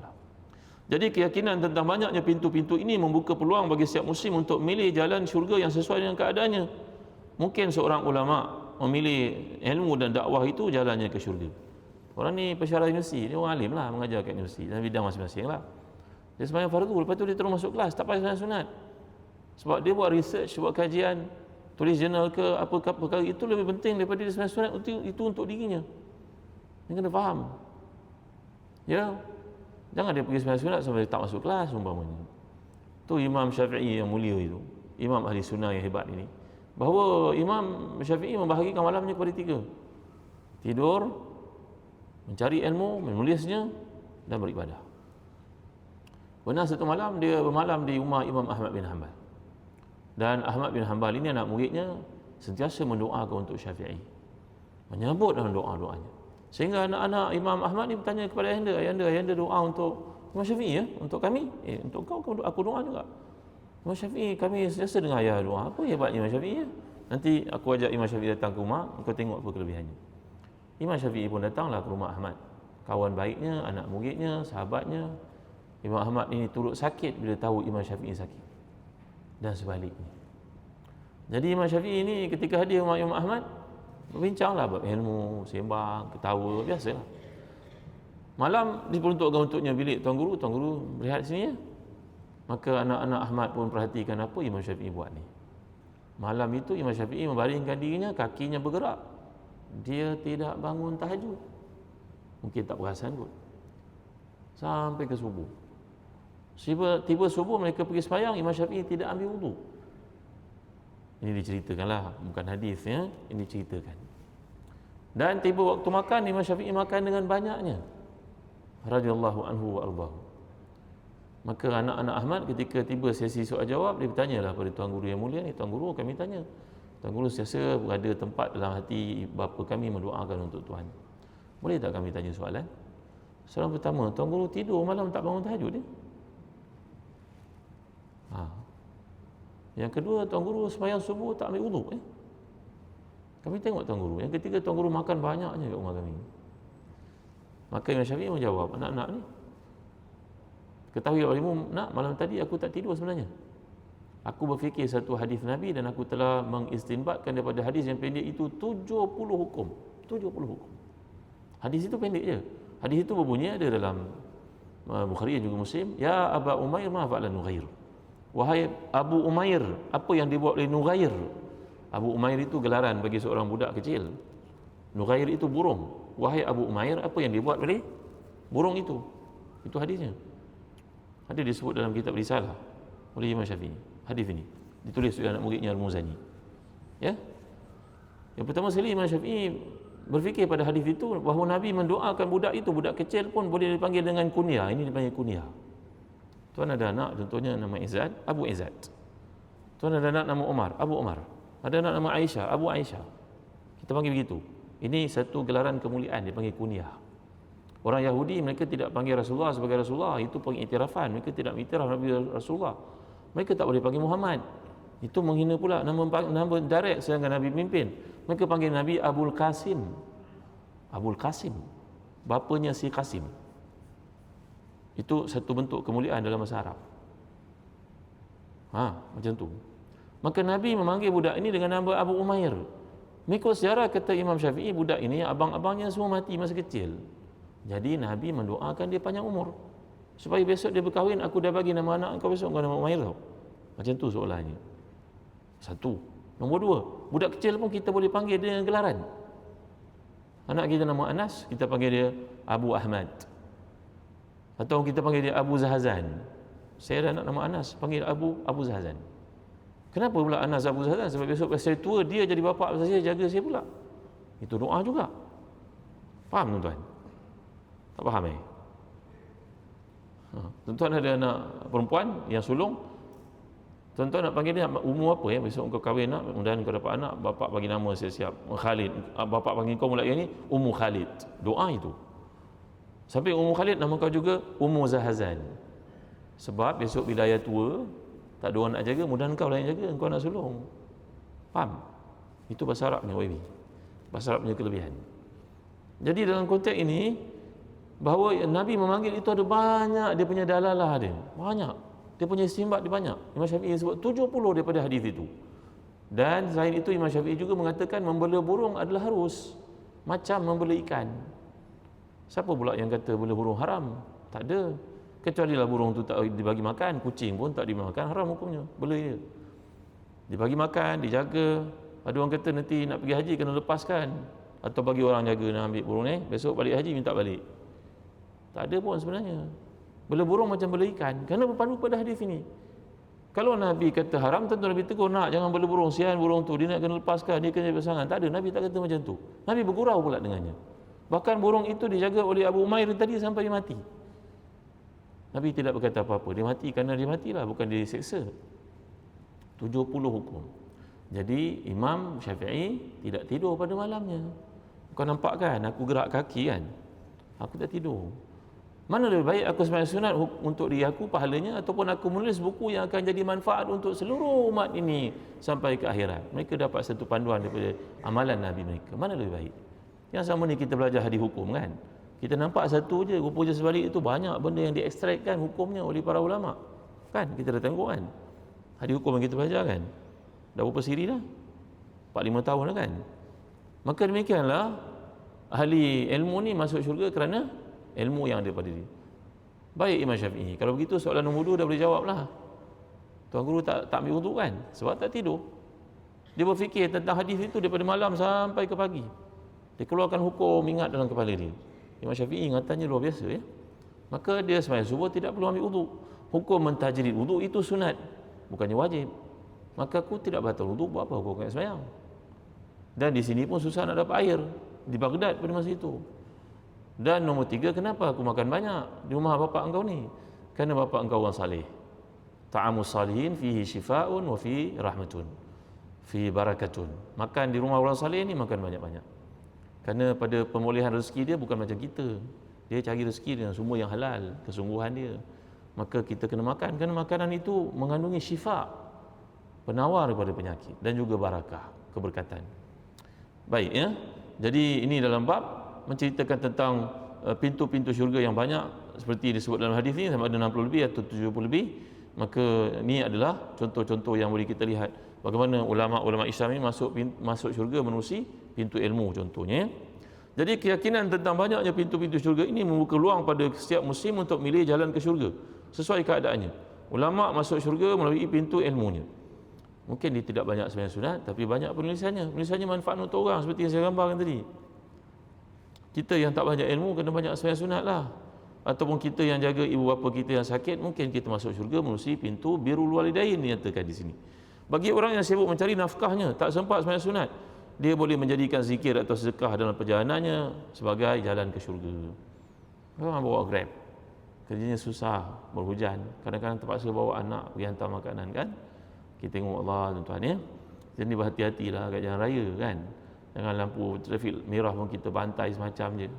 Jadi keyakinan tentang banyaknya pintu-pintu ini membuka peluang bagi setiap muslim untuk memilih jalan syurga yang sesuai dengan keadaannya. Mungkin seorang ulama memilih ilmu dan dakwah itu jalannya ke syurga. Orang ni pensyarah universiti, dia orang alim lah, mengajar kat universiti dalam bidang masing-masing lah. Dia sembahyang fardu, lepas tu dia terus masuk kelas, tak payah sembahyang sunat. Sebab dia buat research, buat kajian, tulis jurnal ke apa perkara itu lebih penting daripada dia sembahyang sunat, itu untuk dirinya. Dia kena faham. Ya, jangan dia pergi sembahyang sunat sampai tak masuk kelas umpamanya. Tu Imam Syafi'i yang mulia itu, Imam ahli sunnah yang hebat ini, bahawa Imam Syafi'i membahagikan malamnya kepada 3. Tidur, mencari ilmu, menulisnya dan beribadah. Pernah satu malam dia bermalam di rumah Imam Ahmad bin Hanbal. Dan Ahmad bin Hanbal ini anak muridnya sentiasa mendoakan untuk Syafi'i. Menyebut dalam doa-doanya. Sehingga anak-anak Imam Ahmad ni bertanya kepada ayahanda doa untuk Imam Syafi'i ya, untuk kami. Untuk kau aku doa juga. Imam Syafi'i, kami sentiasa dengar ayah doa. Apa hebatnya Imam Syafi'i ya? Nanti aku ajak Imam Syafi'i datang ke rumah, kau tengok apa kelebihannya. Imam Syafi'i pun datanglah ke rumah Ahmad. Kawan baiknya, anak muridnya, sahabatnya. Imam Ahmad ini turut sakit bila tahu Imam Syafi'i sakit. Dan sebaliknya. Jadi Imam Syafi'i ini ketika hadir rumah Imam Ahmad, berbincanglah bab ilmu, sembang, ketawa, biasalah. Malam diperuntukkan untuknya bilik Tuan Guru berehat sini ya. Maka anak-anak Ahmad pun perhatikan apa Imam Syafi'i buat ni. Malam itu Imam Syafi'i membaringkan dirinya, kakinya bergerak. Dia tidak bangun tahajud. Mungkin tak perasan kot. Sampai ke subuh. Tiba subuh mereka pergi sembahyang, Imam Syafi'i tidak ambil wudu. Ini diceritakanlah, bukan hadisnya, ini diceritakan. Dan tiba waktu makan, Imam Syafi'i makan dengan banyaknya. Radhiyallahu anhu wa ardahu. Maka anak-anak Ahmad ketika tiba sesi soal jawab, dia bertanyalah pada Tuan Guru yang mulia ni, Tuan Guru kami tanya, Tuan Guru sentiasa berada tempat dalam hati bapa kami mendoakan untuk Tuan. Boleh tak kami tanya soalan? Soalan pertama, Tuan Guru tidur malam tak bangun tahajud ni? Yang kedua, Tuan Guru sembahyang subuh tak ambil wudu. Kami tengok Tuan Guru. Yang ketiga, Tuan Guru makan banyaknya kat rumah kami. Maka Imam Syafi'i menjawab, anak-anak ni, ketahui awakmu, nak, malam tadi aku tak tidur sebenarnya. Aku berfikir satu hadis Nabi dan aku telah mengistinbatkan daripada hadis yang pendek itu 70 hukum. 70 hukum. Hadis itu pendek je. Hadis itu berbunyi, ada dalam Bukhari dan juga Muslim, ya Aba Umair ma fa'ala Nughair. Wahai Abu Umair, apa yang dibuat oleh Nughair? Abu Umair itu gelaran bagi seorang budak kecil. Nughair itu burung. Wahai Abu Umair, apa yang dibuat oleh burung itu? Itu hadisnya. Ada disebut dalam kitab Risalah oleh Imam Syafi'i. Hadis ini ditulis oleh anak muridnya Al-Muzani. Ya. Yang pertama sekali Imam Syafi'i berfikir pada hadis itu bahawa Nabi mendoakan budak itu, budak kecil pun boleh dipanggil dengan kunyah. Ini dipanggil kunyah. Tuan ada anak contohnya nama Izzat, Abu Izzat. Tuan ada anak nama Umar, Abu Umar. Ada anak nama Aisyah, Abu Aisyah. Kita panggil begitu. Ini satu gelaran kemuliaan, dipanggil kunyah. Orang Yahudi mereka tidak panggil Rasulullah sebagai Rasulullah, itu pengiktirafan. Mereka tidak mengiktiraf Nabi Rasulullah. Mereka tak boleh panggil Muhammad. Itu menghina pula nama direct sedangkan Nabi pimpin. Mereka panggil Nabi Abul Qasim. Abul Qasim. Bapanya si Qasim. Itu satu bentuk kemuliaan dalam bahasa Arab. Macam tu. Maka Nabi memanggil budak ini dengan nama Abu Umair. Mengikut sejarah kata Imam Syafi'i, budak ini abang-abangnya semua mati masa kecil. Jadi Nabi mendoakan dia panjang umur. Supaya besok dia berkahwin, aku dah bagi nama anak kau besok kau nama Umair tau. Macam tu soalannya. Satu. Nombor dua, budak kecil pun kita boleh panggil dia dengan gelaran. Anak kita nama Anas, kita panggil dia Abu Ahmad. Atau kita panggil dia Abu Zahazan. Saya ada anak nama Anas, panggil Abu Zahazan. Kenapa pula Anas Abu Zahazan? Sebab besok saya tua, dia jadi bapa saya, jaga saya pula. Itu doa juga. Faham tuan-tuan? Tak faham Tuan-tuan ada anak perempuan yang sulung, tuan-tuan nak panggil dia umur apa besok kau kahwin nak, mudah-mudahan kau dapat anak, bapak bagi nama siap-siap Khalid, bapak panggil kau mulai ni Ummu Khalid. Doa itu. Sampai Ummu Khalid, nama kau juga Ummu Zahazan. Sebab besok bila ayah tua, tak ada orang nak jaga, mudah-mudahan kau lah yang jaga, kau nak sulung. Faham? Itu bahasa Arabnya, bahasa Arabnya kelebihan. Jadi dalam konteks ini, bahawa Nabi memanggil itu ada banyak dia punya dalalah dia. Banyak. Dia punya istinbat dia banyak. Imam Syafi'i sebut 70 daripada hadis itu. Dan selain itu Imam Syafi'i juga mengatakan membela burung adalah harus. Macam membela ikan. Siapa pula yang kata bela burung haram? Tak ada. Kecuali lah burung tu tak dibagi makan, kucing pun tak dimakan, haram hukumnya. Bela dia. Dibagi makan, dijaga. Ada orang kata nanti nak pergi haji kena lepaskan. Atau bagi orang jaga nak ambil burung ni, besok balik haji minta balik. Tak ada pun sebenarnya. Bela burung macam bela ikan. Kerana berpandu pada hadis ini. Kalau Nabi kata haram, tentu Nabi tegur, nak jangan bela burung, sian burung tu, dia nak kena lepaskan, dia kena pasangan. Tak ada, Nabi tak kata macam tu. Nabi bergurau pula dengannya. Bahkan burung itu dijaga oleh Abu Umair tadi sampai dia mati. Nabi tidak berkata apa-apa. Dia mati kerana dia matilah, bukan dia diseksa. 70 hukum. Jadi Imam Syafi'i tidak tidur pada malamnya. Kau nampak kan, aku gerak kaki kan, aku tak tidur. Mana lebih baik aku sembahyang sunat untuk diri aku pahalanya, ataupun aku menulis buku yang akan jadi manfaat untuk seluruh umat ini sampai ke akhirat. Mereka dapat satu panduan daripada amalan Nabi mereka. Mana lebih baik? Yang sama ni kita belajar hadis hukum kan. Kita nampak satu je, rupa je sebalik itu banyak benda yang diekstrakkan hukumnya oleh para ulama. Kan kita dah tengok kan. Hadis hukum yang kita belajar kan. Dah berapa siri dah? 4-5 tahun dah kan. Maka demikianlah ahli ilmu ni masuk syurga kerana ilmu yang ada pada dia. Baik Imam Syafi'i, kalau begitu soalan nombor 2 dah boleh jawab lah. Tuan guru tak ambil wuduk kan? Sebab tak tidur. Dia berfikir tentang hadis itu daripada malam sampai ke pagi. Dia keluarkan hukum ingat dalam kepala dia. Imam Syafi'i ingatannya luar biasa ya. Maka dia sembahyang subuh tidak perlu ambil wuduk. Hukum mentajrid wuduk itu sunat, bukannya wajib. Maka aku tidak batal wuduk, buat apa aku nak sembahyang? Dan di sini pun susah nak dapat air di Baghdad pada masa itu. Dan nombor 3, kenapa aku makan banyak di rumah bapa engkau ni? Kerana bapa engkau orang saleh. Ta'amus salihin fihi shifaa'un wa fi rahmatun, fi barakatun. Makan di rumah orang saleh ni makan banyak-banyak. Kerana pada pemulihan rezeki dia bukan macam kita. Dia cari rezeki dengan semua yang halal, kesungguhan dia. Maka kita kena makan, kerana makanan itu mengandungi syifa, penawar daripada penyakit, dan juga barakah, keberkatan. Baik ya. Jadi ini dalam bab menceritakan tentang pintu-pintu syurga yang banyak seperti disebut dalam hadis ini, sama ada 60 lebih atau 70 lebih. Maka ini adalah contoh-contoh yang boleh kita lihat bagaimana ulama-ulama Islam ini masuk syurga menerusi pintu ilmu contohnya. Jadi keyakinan tentang banyaknya pintu-pintu syurga ini membuka peluang pada setiap muslim untuk milih jalan ke syurga sesuai keadaannya. Ulama masuk syurga melalui pintu ilmunya. Mungkin dia tidak banyak sembahyang sunat, tapi banyak penulisannya. Penulisannya manfaat untuk orang seperti yang saya gambarkan tadi. Kita yang tak banyak ilmu kena banyak sembahyang sunat lah. Ataupun kita yang jaga ibu bapa kita yang sakit, mungkin kita masuk syurga melalui pintu birrul walidain dinyatakan di sini. Bagi orang yang sibuk mencari nafkahnya, tak sempat sembahyang sunat, dia boleh menjadikan zikir atau sedekah dalam perjalanannya sebagai jalan ke syurga. Orang bawa Grab, kerjanya susah, berhujan, kadang-kadang terpaksa bawa anak pergi hantar makanan kan. Kita tengok Allah tuan-tuan ya. Jadi berhati-hatilah kat jalan raya kan. Jangan lampu trafik merah pun kita bantai semacam je.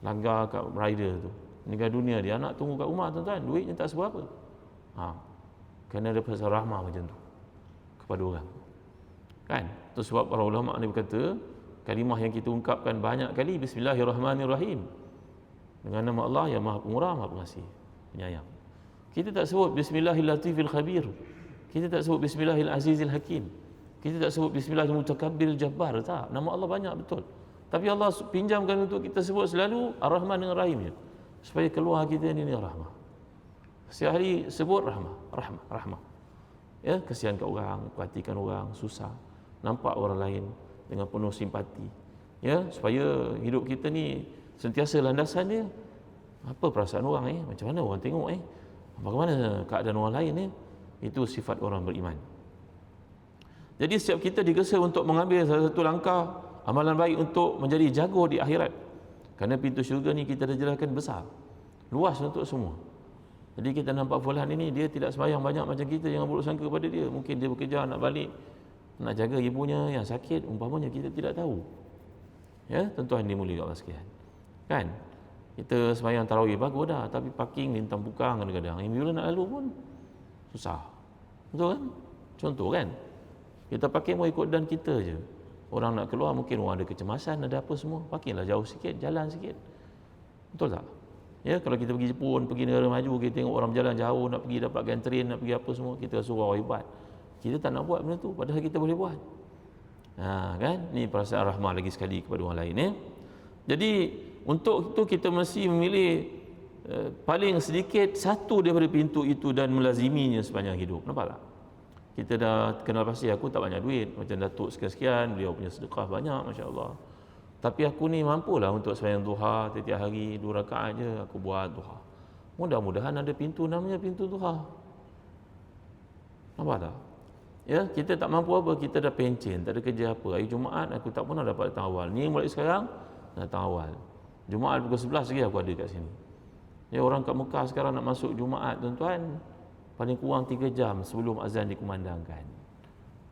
Langgar kat rider tu. Meninggal dunia dia, anak tunggu kat rumah tuan-tuan, duitnya tak seberapa. Kerana ada pasal rahmah macam tu kepada orang. Kan? Itu sebab para ulama ni berkata, kalimah yang kita ungkapkan banyak kali, Bismillahirrahmanirrahim. Dengan nama Allah yang Maha Pemurah, Maha Pengasih, Penyayang. Kita tak sebut Bismillahirlatifil Khabir. Kita tak sebut Bismillahirazizil Hakim. Kita tak sebut Bismillahirmutakabbil Jabbar, tak. Nama Allah banyak betul. Tapi Allah pinjamkan untuk kita sebut selalu Ar-Rahman dengan Rahim je. Supaya keluar kita ni rahmah. Setiap hari sebut rahmah, rahmah, rahmah. Ya, kesian kat orang, perhatikan orang susah, nampak orang lain dengan penuh simpati. Ya, supaya hidup kita ni sentiasa landasan dia apa perasaan orang macam mana orang tengok bagaimana keadaan orang lain itu sifat orang beriman. Jadi setiap kita digesa untuk mengambil salah satu langkah amalan baik untuk menjadi jago di akhirat. Kerana pintu syurga ni kita dah jelaskan besar, luas untuk semua. Jadi kita nampak fulan ini dia tidak sembahyang banyak macam kita, jangan buruk sangka kepada dia. Mungkin dia bekerja nak balik, nak jaga ibunya yang sakit, umpamanya kita tidak tahu. Ya, tuan-tuan dimuliakan Allah sekalian. Kan? Kita sembahyang tarawih bagus dah, tapi parking lintang bukang kadang-kadang. Bila nak lalu pun susah. Betul kan? Contoh kan? Kita parking mau ikut dan kita je. Orang nak keluar mungkin orang ada kecemasan, ada apa semua. Parkinglah jauh sikit, jalan sikit. Betul tak? Ya, kalau kita pergi Jepun, pergi negara maju, kita tengok orang berjalan jauh, nak pergi dapatkan train, nak pergi apa semua, kita suruh orang hebat. Kita tak nak buat benda tu, padahal kita boleh buat. Kan? Ni perasaan rahmah lagi sekali kepada orang lain. Jadi, untuk itu kita mesti memilih paling sedikit satu daripada pintu itu dan melaziminya sepanjang hidup. Nampak tak? Kita dah kenal pasti aku tak banyak duit, macam Datuk sekian-sekian, beliau punya sedekah banyak, Masya Allah. Tapi aku ni mampulah untuk sembahyang duha setiap hari 2 rakaat je aku buat duha. Mudah-mudahan ada pintu namanya pintu duha. Nampak tak? Ya, kita tak mampu apa, kita dah pencen, tak ada kerja apa. Hari Jumaat aku tak pernah dapat datang awal. Ni mulai sekarang datang awal. Jumaat pukul 11 lagi aku ada kat sini. Ya, orang kat Mekah sekarang nak masuk Jumaat tuan-tuan, paling kurang 3 jam sebelum azan dikumandangkan.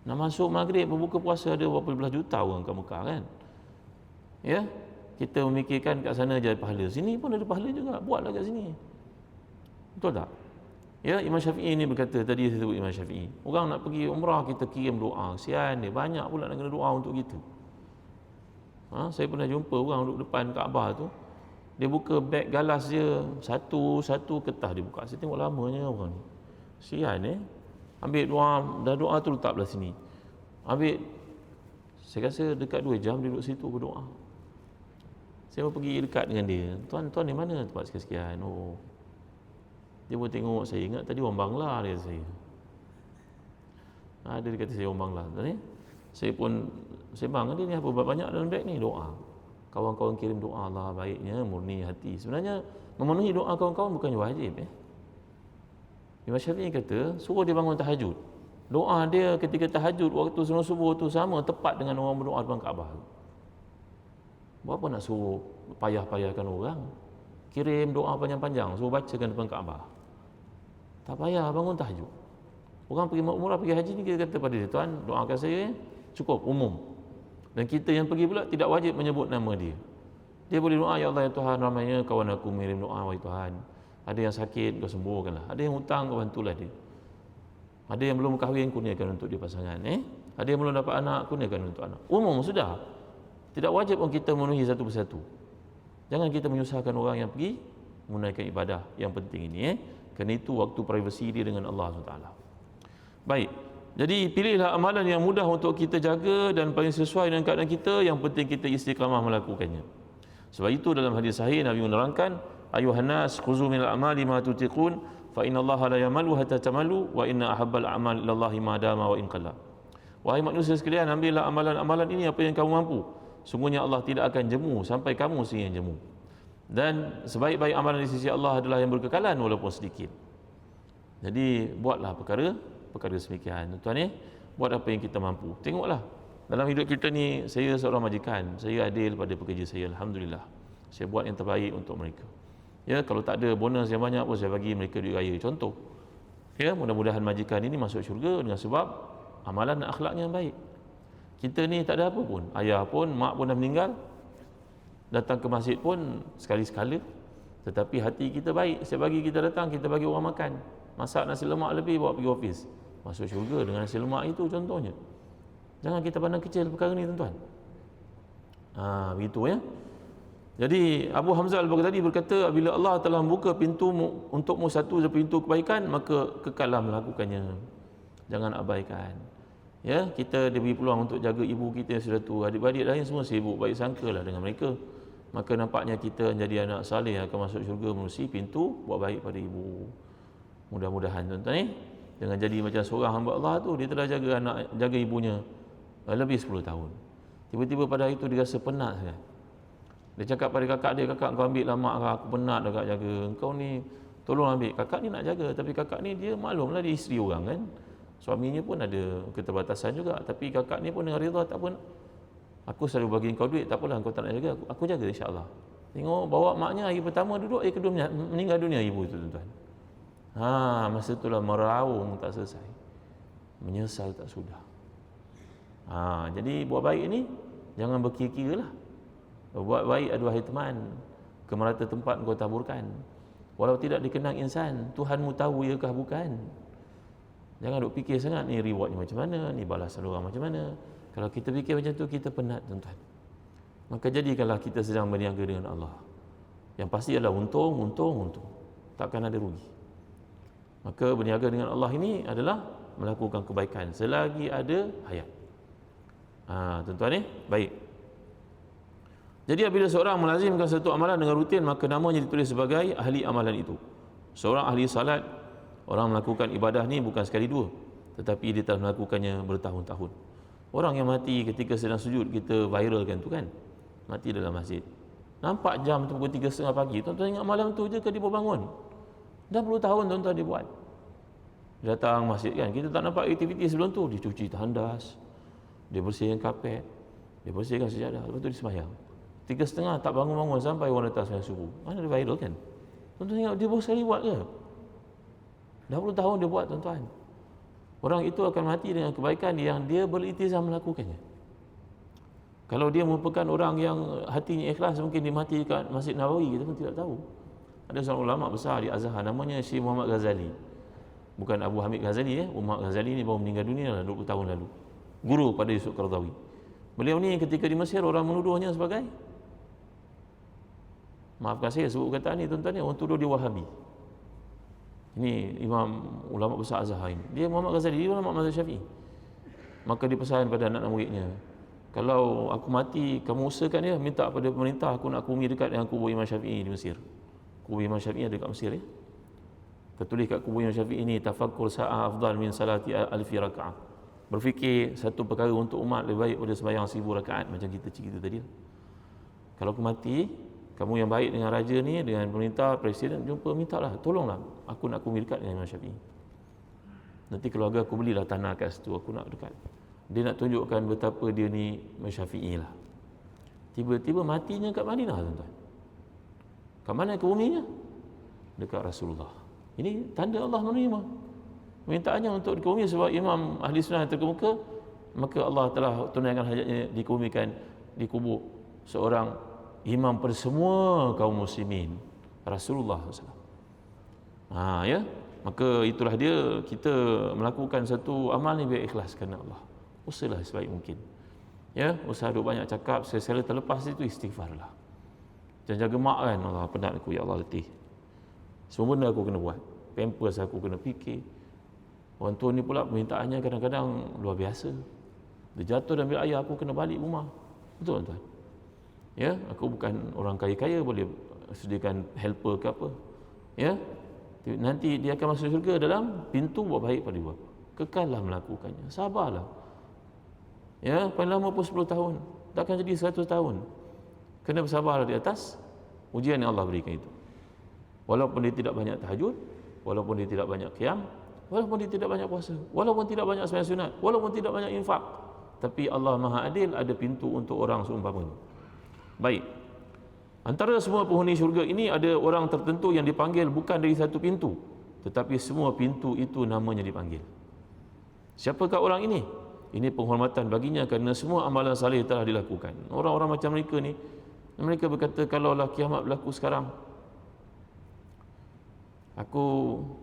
Nak masuk maghrib berbuka puasa ada berapa belas juta orang kat Mekah kan. Ya, kita memikirkan kat sana je ada pahala, sini pun ada pahala juga, buatlah kat sini. Betul tak? Ya, Imam Syafi'i ni berkata, tadi saya sebut Imam Syafi'i, orang nak pergi umrah kita kirim doa, kesian dia, banyak pula nak kena doa untuk kita. Saya pernah jumpa orang duduk depan Kaabah tu, dia buka beg galas dia, satu kertas dia buka. Saya tengok lamanya orang ni, sian ambil doa, dah doa tu letak belah sini, ambil, saya rasa dekat 2 jam dia duduk situ berdoa. Saya pergi dekat dengan dia, tuan-tuan di mana tempat sekian-sekian? Oh, Dia pun tengok, saya ingat tadi orang Bangla dia saya. Dia kata saya orang Bangla. Tadi saya pun sembang dia ni apa banyak dalam beg ni, doa. Kawan-kawan kirim doa, Allah baiknya murni hati. Sebenarnya memenuhi doa kawan-kawan bukannya wajib. Imam Syafi'i kata suruh dia bangun tahajud. Doa dia ketika tahajud waktu sebelum subuh tu sama tepat dengan orang berdoa depan Kaabah. Berapa nak suruh payah-payahkan orang? Kirim doa panjang-panjang, suruh bacakan depan Kaabah. Tak payah bangun tahajud. Orang pergi umrah, pergi haji ni kita kata pada dia, Tuan doakan saya, cukup umum. Dan kita yang pergi pula tidak wajib menyebut nama dia. Dia boleh doa, ya Allah ya Tuhan, ramainya kawan aku mengirim doa, wahai Tuhan. Ada yang sakit, kau sembuhkanlah. Ada yang hutang, kau bantulah dia. Ada yang belum kahwin, kurniakan untuk dia pasangan. Ada yang belum dapat anak, kurniakan untuk anak. Umum sudah. Tidak wajib pun kita memenuhi satu persatu. Jangan kita menyusahkan orang yang pergi menunaikan ibadah yang penting ini. Kerana itu waktu privasi dia dengan Allah SWT. Baik. Jadi pilihlah amalan yang mudah untuk kita jaga dan paling sesuai dengan keadaan kita. Yang penting kita istiqamah melakukannya. Sebab itu dalam hadis sahih Nabi menerangkan, ayuhan nas khuzu minal amali ma tutiqun fa innallaha la yamalu hatta tamalu wa inna ahabbal a'mal ilallahi ma dama wa in qalla. Wahai manusia sekalian, ambillah amalan-amalan ini apa yang kamu mampu. Sungguhnya Allah tidak akan jemu sampai kamu sendiri yang jemu. Dan sebaik-baik amalan di sisi Allah adalah yang berkekalan walaupun sedikit. Jadi buatlah perkara semikian. Tuan buat apa yang kita mampu. Tengoklah dalam hidup kita ni, saya seorang majikan, saya adil pada pekerja saya, alhamdulillah. Saya buat yang terbaik untuk mereka. Ya, kalau tak ada bonus yang banyak pun saya bagi mereka duit raya, contoh. Ya, mudah-mudahan majikan ini masuk syurga dengan sebab amalan dan akhlaknya yang baik. Kita ni tak ada apa pun, ayah pun, mak pun dah meninggal, datang ke masjid pun sekali-sekala, tetapi hati kita baik. Setiap pagi kita datang, kita bagi orang makan, masak nasi lemak lebih, bawa pergi ofis, masuk syurga dengan nasi lemak itu contohnya. Jangan kita pandang kecil perkara ni, tuan-tuan. Begitu ya. Jadi Abu Hamzah Al-Baghdadi berkata, bila Allah telah membuka pintu untukmu satu pintu kebaikan, maka kekallah melakukannya. Jangan abaikan. Ya, kita diberi peluang untuk jaga ibu kita yang sudah tua, adik-adik lain semua sibuk, baik sangkalah dengan mereka. Maka nampaknya kita menjadi anak saleh yang akan masuk syurga menerusi pintu buat baik pada ibu. Mudah-mudahan tuan-tuan dengan jadi macam seorang hamba Allah tu, dia telah jaga ibunya lebih 10 tahun. Tiba-tiba pada hari itu dia rasa penat sangat. Dia cakap pada kakak dia, kakak kau ambil lah mak, aku penat dah kak jaga. Engkau ni tolong ambil. Kakak ni nak jaga, tapi kakak ni dia maklumlah dia isteri orang kan. Suaminya pun ada keterbatasan juga, tapi kakak ni pun dengan rida, tak apa, aku selalu bagi kau duit, tak apalah kau tak nak jaga, aku jaga insya-Allah. Tengok bawa maknya hari pertama duduk, hari kedua meninggal dunia ibu itu, tuan-tuan. Masa itulah meraung tak selesai, menyesal tak sudah. Jadi buat baik ini jangan berkira-kira lah. Buat baik aduhai teman, ke merata tempat kau taburkan. Walau tidak dikenang insan, Tuhanmu tahu iakah bukan. Jangan duk fikir sangat ni rewardnya macam mana, ni balasan orang macam mana. Kalau kita fikir macam tu, kita penat, tuan-tuan. Maka jadikanlah kita sedang berniaga dengan Allah. Yang pasti adalah untung. Takkan ada rugi. Maka berniaga dengan Allah ini adalah melakukan kebaikan selagi ada hayat. Tuan-tuan baik. Jadi apabila seorang melazimkan satu amalan dengan rutin, maka namanya ditulis sebagai ahli amalan itu. Seorang ahli salat, orang melakukan ibadah ni bukan sekali dua, tetapi dia telah melakukannya bertahun-tahun. Orang yang mati ketika sedang sujud, kita viralkan tu kan, mati dalam masjid. Nampak jam tu pukul 3.30 pagi, tuan-tuan ingat malam tu je ke dia bangun? Dah 10 tahun tuan-tuan dia buat. Dia datang masjid kan, kita tak nampak aktiviti sebelum tu. Dia cuci tandas, dia bersihkan kapet, dia bersihkan sejadah, lepas tu dia sembahyang. 3.30 tak bangun-bangun sampai orang datang sembahyang subuh. Mana dia viral kan? Tuan-tuan ingat dia baru sekali buat ke? Dah 10 tahun dia buat, tuan-tuan. Orang itu akan mati dengan kebaikan yang dia beriltizam melakukannya. Kalau dia merupakan orang yang hatinya ikhlas, mungkin dia mati kat Masjid Nabawi, kita pun tidak tahu. Ada seorang ulama besar di Azhar, namanya Syekh Muhammad Ghazali. Bukan Abu Hamid Ghazali Muhammad Ghazali ni baru meninggal dunia lah 20 tahun lalu. Guru pada Yusuf Qaradawi. Beliau ni ketika di Mesir, orang menuduhnya sebagai, maafkan saya sebut perkataan ni tuan-tuan, orang tuduh dia Wahabi. Ini imam ulama besar Azhar ini. Dia Muhammad Ghazali, dia ulama mazhab Syafi'i. Maka dipesan pada anak muridnya, kalau aku mati, kamu usahakan dia, minta pada pemerintah aku nak kubur dekat dengan kubur Imam Syafi'i di Mesir. Kubur Imam Syafi'i ada dekat Mesir Tertulis kat kubur Imam Syafi'i ini, tafakkur sa'ah afdal min salati alfi raka'ah. Berfikir satu perkara untuk umat lebih baik pada sembahyang 1000 rakaat, macam kita cerita tadi. Kalau aku mati, kamu yang baik dengan raja ni, dengan pemerintah, presiden, jumpa, mintalah, tolonglah aku nak kumir dekat dengan Imam Syafi'i. Nanti keluarga aku belilah tanah kat situ, aku nak dekat. Dia nak tunjukkan betapa dia ni Imam Syafi'i lah. Tiba-tiba matinya kat Madinah, tuan-tuan. Kat mana kebuminya? Dekat Rasulullah. Ini tanda Allah menerima permintaannya untuk dikubur sebab Imam Ahli Sunnah yang terkemuka, maka Allah telah tunaikan hajatnya dikubur seorang imam pada semua kaum muslimin, Rasulullah SAW. Ya, maka itulah dia, kita melakukan satu amal ni biar ikhlas kerana Allah. Usahalah sebaik mungkin. Ya, usaha duk banyak cakap, sela-sela terlepas itu istighfarlah. Jangan jaga mak kan, Allah penat aku, ya Allah letih. Semua benda aku kena buat. Pampers aku kena fikir. Orang tua ni pula permintaannya kadang-kadang luar biasa. Dia jatuh dan ambil ayah, aku kena balik rumah. Betul tuan? Ya, aku bukan orang kaya-kaya boleh sediakan helper ke apa. Ya, nanti dia akan masuk syurga dalam pintu buat baik pada ibu bapa. Kekallah melakukannya. Sabarlah. Ya, paling lama pun 10 tahun. Takkan jadi 100 tahun. Kena bersabarlah di atas ujian yang Allah berikan itu. Walaupun dia tidak banyak tahajud, walaupun dia tidak banyak qiyam, walaupun dia tidak banyak puasa, walaupun tidak banyak sembahyang sunat, walaupun tidak banyak infak, tapi Allah Maha Adil, ada pintu untuk orang seumpamanya. Baik. Antara semua penghuni syurga ini ada orang tertentu yang dipanggil bukan dari satu pintu, tetapi semua pintu itu namanya dipanggil. Siapakah orang ini? Ini penghormatan baginya kerana semua amalan saleh telah dilakukan. Orang-orang macam mereka ni, mereka berkata, kalaulah kiamat berlaku sekarang, aku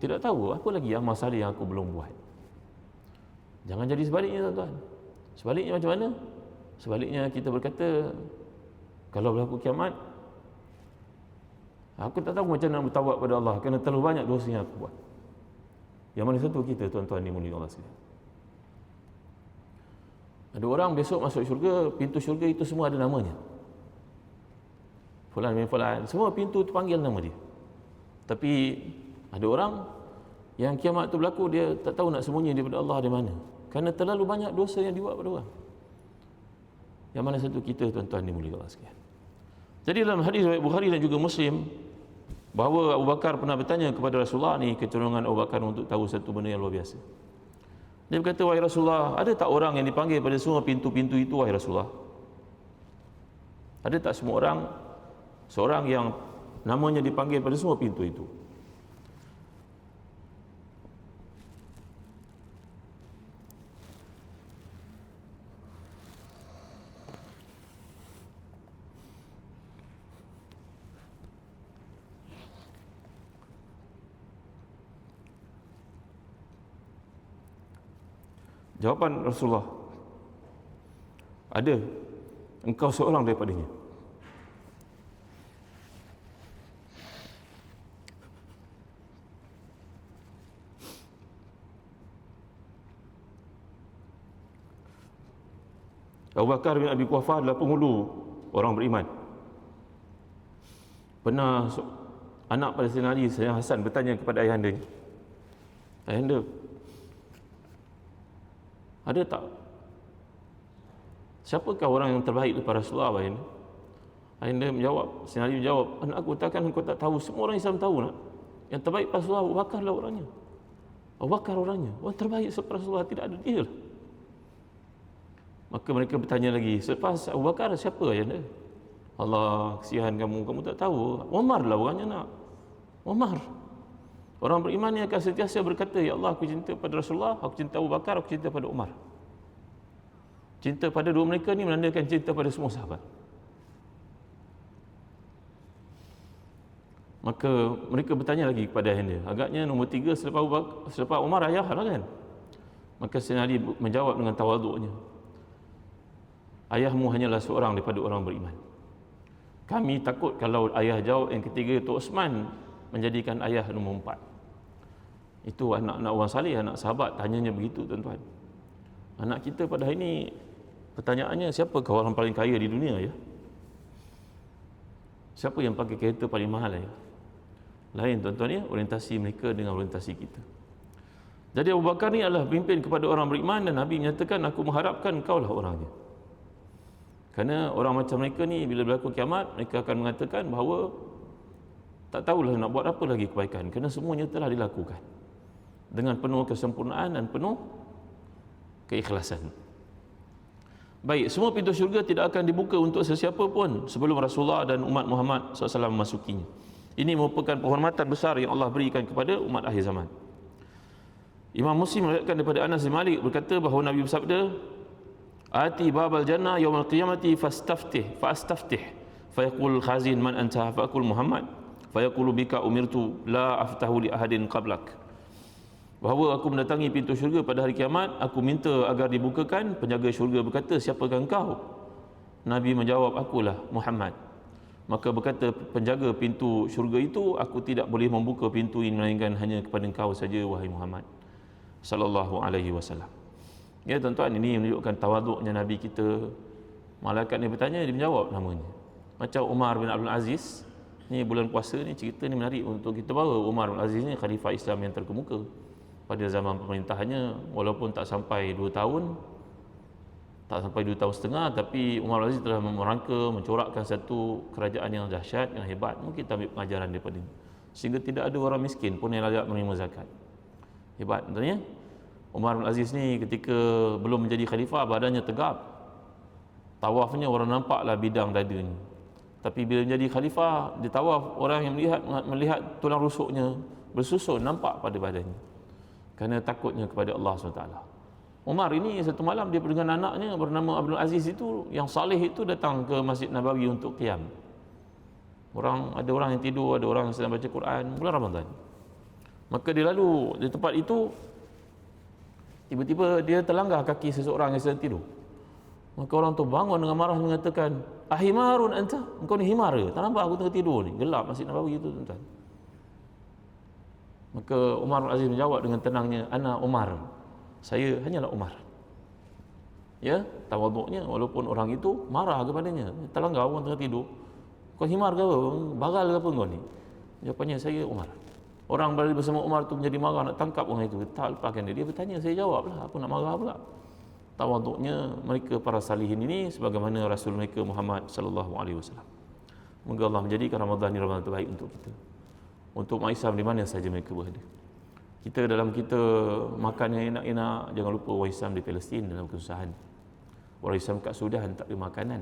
tidak tahu apa lagi amal saleh yang aku belum buat. Jangan jadi sebaliknya, tuan-tuan. Sebaliknya macam mana? Sebaliknya kita berkata, kalau berlaku kiamat, aku tak tahu macam mana nak bertawab pada Allah kerana terlalu banyak dosa yang aku buat. Yang mana satu kita, tuan-tuan ni mulia Allah sekalian. Ada orang besok masuk syurga, pintu syurga itu semua ada namanya. Fulan bin Fulan, semua pintu tu panggil nama dia. Tapi ada orang yang kiamat tu berlaku, dia tak tahu nak sembunyi daripada Allah di mana. Kerana terlalu banyak dosa yang dibuat pada orang. Yang mana satu kita, tuan-tuan ni mulia Allah sekalian. Jadi dalam hadis riwayat Bukhari dan juga Muslim, bahawa Abu Bakar pernah bertanya kepada Rasulullah ni, kecenderungan Abu Bakar untuk tahu satu benda yang luar biasa. Dia berkata, wahai Rasulullah, ada tak orang yang dipanggil pada semua pintu-pintu itu, wahai Rasulullah? Ada tak semua orang, seorang yang namanya dipanggil pada semua pintu itu? Jawapan Rasulullah, ada, engkau seorang daripadanya. Abu Bakar bin Abi Quhafah adalah penghulu orang beriman. Pernah anak pada Sayyidina Ali, Sayyidina Hasan bertanya kepada ayahanda, ayahanda, ada tak, siapakah orang yang terbaik daripada Rasulullah, ayahanda? Ayahanda menjawab, Sayyidina Ali menjawab, anakku, takkan engkau tak tahu? Semua orang Islam tahu nak, yang terbaik pada Rasulullah Abu Bakar lah orangnya. Abu Bakar orangnya, orang terbaik selepas Rasulullah, tidak ada dia lah. Maka mereka bertanya lagi, selepas Abu Bakar siapa, ayahanda? Allah, kesian kamu, kamu tak tahu. Umar lah orangnya nak. Umar. Orang beriman yang akan sentiasa berkata, ya Allah, aku cinta pada Rasulullah, aku cinta Abu Bakar, aku cinta pada Umar. Cinta pada dua mereka ni menandakan cinta pada semua sahabat. Maka mereka bertanya lagi kepada ayahnya, agaknya nombor 3 selepas Umar, ayah lah kan? Maka Sayyidina Ali menjawab dengan tawaduknya, ayahmu hanyalah seorang daripada orang beriman. Kami takut kalau ayah jawab yang ketiga itu Osman, menjadikan ayah nombor 4. Itu anak-anak orang saleh, anak sahabat tanyanya begitu, tuan-tuan. Anak kita pada hari ini pertanyaannya, siapakah orang paling kaya di dunia, ya? Siapa yang pakai kereta paling mahal, ya? Lain tuan-tuan ya, orientasi mereka dengan orientasi kita. Jadi Abu Bakar ni adalah pemimpin kepada orang beriman, dan Nabi menyatakan, aku mengharapkan kau lah orangnya. Kerana orang macam mereka ni bila berlaku kiamat, mereka akan mengatakan bahawa tak tahulah nak buat apa lagi kebaikan, kerana semuanya telah dilakukan dengan penuh kesempurnaan dan penuh keikhlasan. Baik, semua pintu syurga tidak akan dibuka untuk sesiapa pun sebelum Rasulullah dan umat Muhammad SAW memasukinya. Ini merupakan penghormatan besar yang Allah berikan kepada umat akhir zaman. Imam Muslim meriwayatkan daripada Anas bin Malik berkata bahawa Nabi bersabda, "Ati babal jannah yaumil qiyamati fastaftih fayaqul khazin man anta faqul Muhammad fayaqulu bika umirtu la aftahu li ahadin qablak." Bahawa aku mendatangi pintu syurga pada hari kiamat, aku minta agar dibukakan. Penjaga syurga berkata, siapakah engkau? Nabi menjawab, akulah Muhammad. Maka berkata penjaga pintu syurga itu, aku tidak boleh membuka pintu ini melainkan hanya kepada engkau saja, wahai Muhammad sallallahu alaihi wasallam. Ya tuan-tuan, ini menunjukkan tawaduknya Nabi kita. Malaikat ni bertanya, dia menjawab namanya. Macam Umar bin Abdul Aziz, ni bulan puasa ni, cerita ni menarik untuk kita bawa. Umar bin Abdul Aziz ni khalifah Islam yang terkemuka pada zaman pemerintahannya, walaupun tak sampai 2 tahun, tak sampai 2 tahun setengah, tapi Umar bin Aziz telah merangka, mencorakkan satu kerajaan yang dahsyat, yang hebat. Mungkin kita ambil pengajaran daripada ini, sehingga tidak ada orang miskin pun yang layak menerima zakat. Hebat tentunya. Umar bin Aziz ni ketika belum menjadi khalifah, badannya tegap, tawafnya orang nampaklah bidang dadanya. Tapi bila menjadi khalifah, dia tawaf, orang yang melihat tulang rusuknya bersusun nampak pada badannya, kerana takutnya kepada Allah SWT. Umar ini satu malam dia dengan anaknya bernama Abdul Aziz itu, yang saleh itu, datang ke Masjid Nabawi untuk qiyam. Ada orang yang tidur, ada orang yang sedang baca Quran bulan Ramadan. Maka dia lalu di tempat itu, tiba-tiba dia terlanggar kaki seseorang yang sedang tidur. Maka orang tu bangun dengan marah mengatakan, ahimarun anta, engkau ni himar ke? Tak nampak aku tengah tidur ni? Gelap Masjid Nabawi itu tuan-tuan. Maka Umar bin Aziz menjawab dengan tenangnya, ana Umar, saya hanyalah Umar. Ya, tawaduknya, walaupun orang itu marah kepadanya, terlanggar orang tengah tidur, kau himar ke apa? Bagal ke apa kau ni? Jawapannya, saya Umar. Orang berada bersama Umar tu menjadi marah, nak tangkap orang itu, tak lepaskan dia. Dia bertanya, saya jawablah, aku nak marah pula. Tawaduknya mereka para salihin ini sebagaimana Rasul mereka Muhammad sallallahu alaihi wasallam. Moga Allah menjadikan Ramadan ini Ramadan terbaik untuk kita, untuk umat Islam di mana saja mereka berada. Kita dalam kita makan yang enak-enak, jangan lupa orang Islam di Palestin dalam kesusahan. Orang Islam kat Sudan tak ada makanan.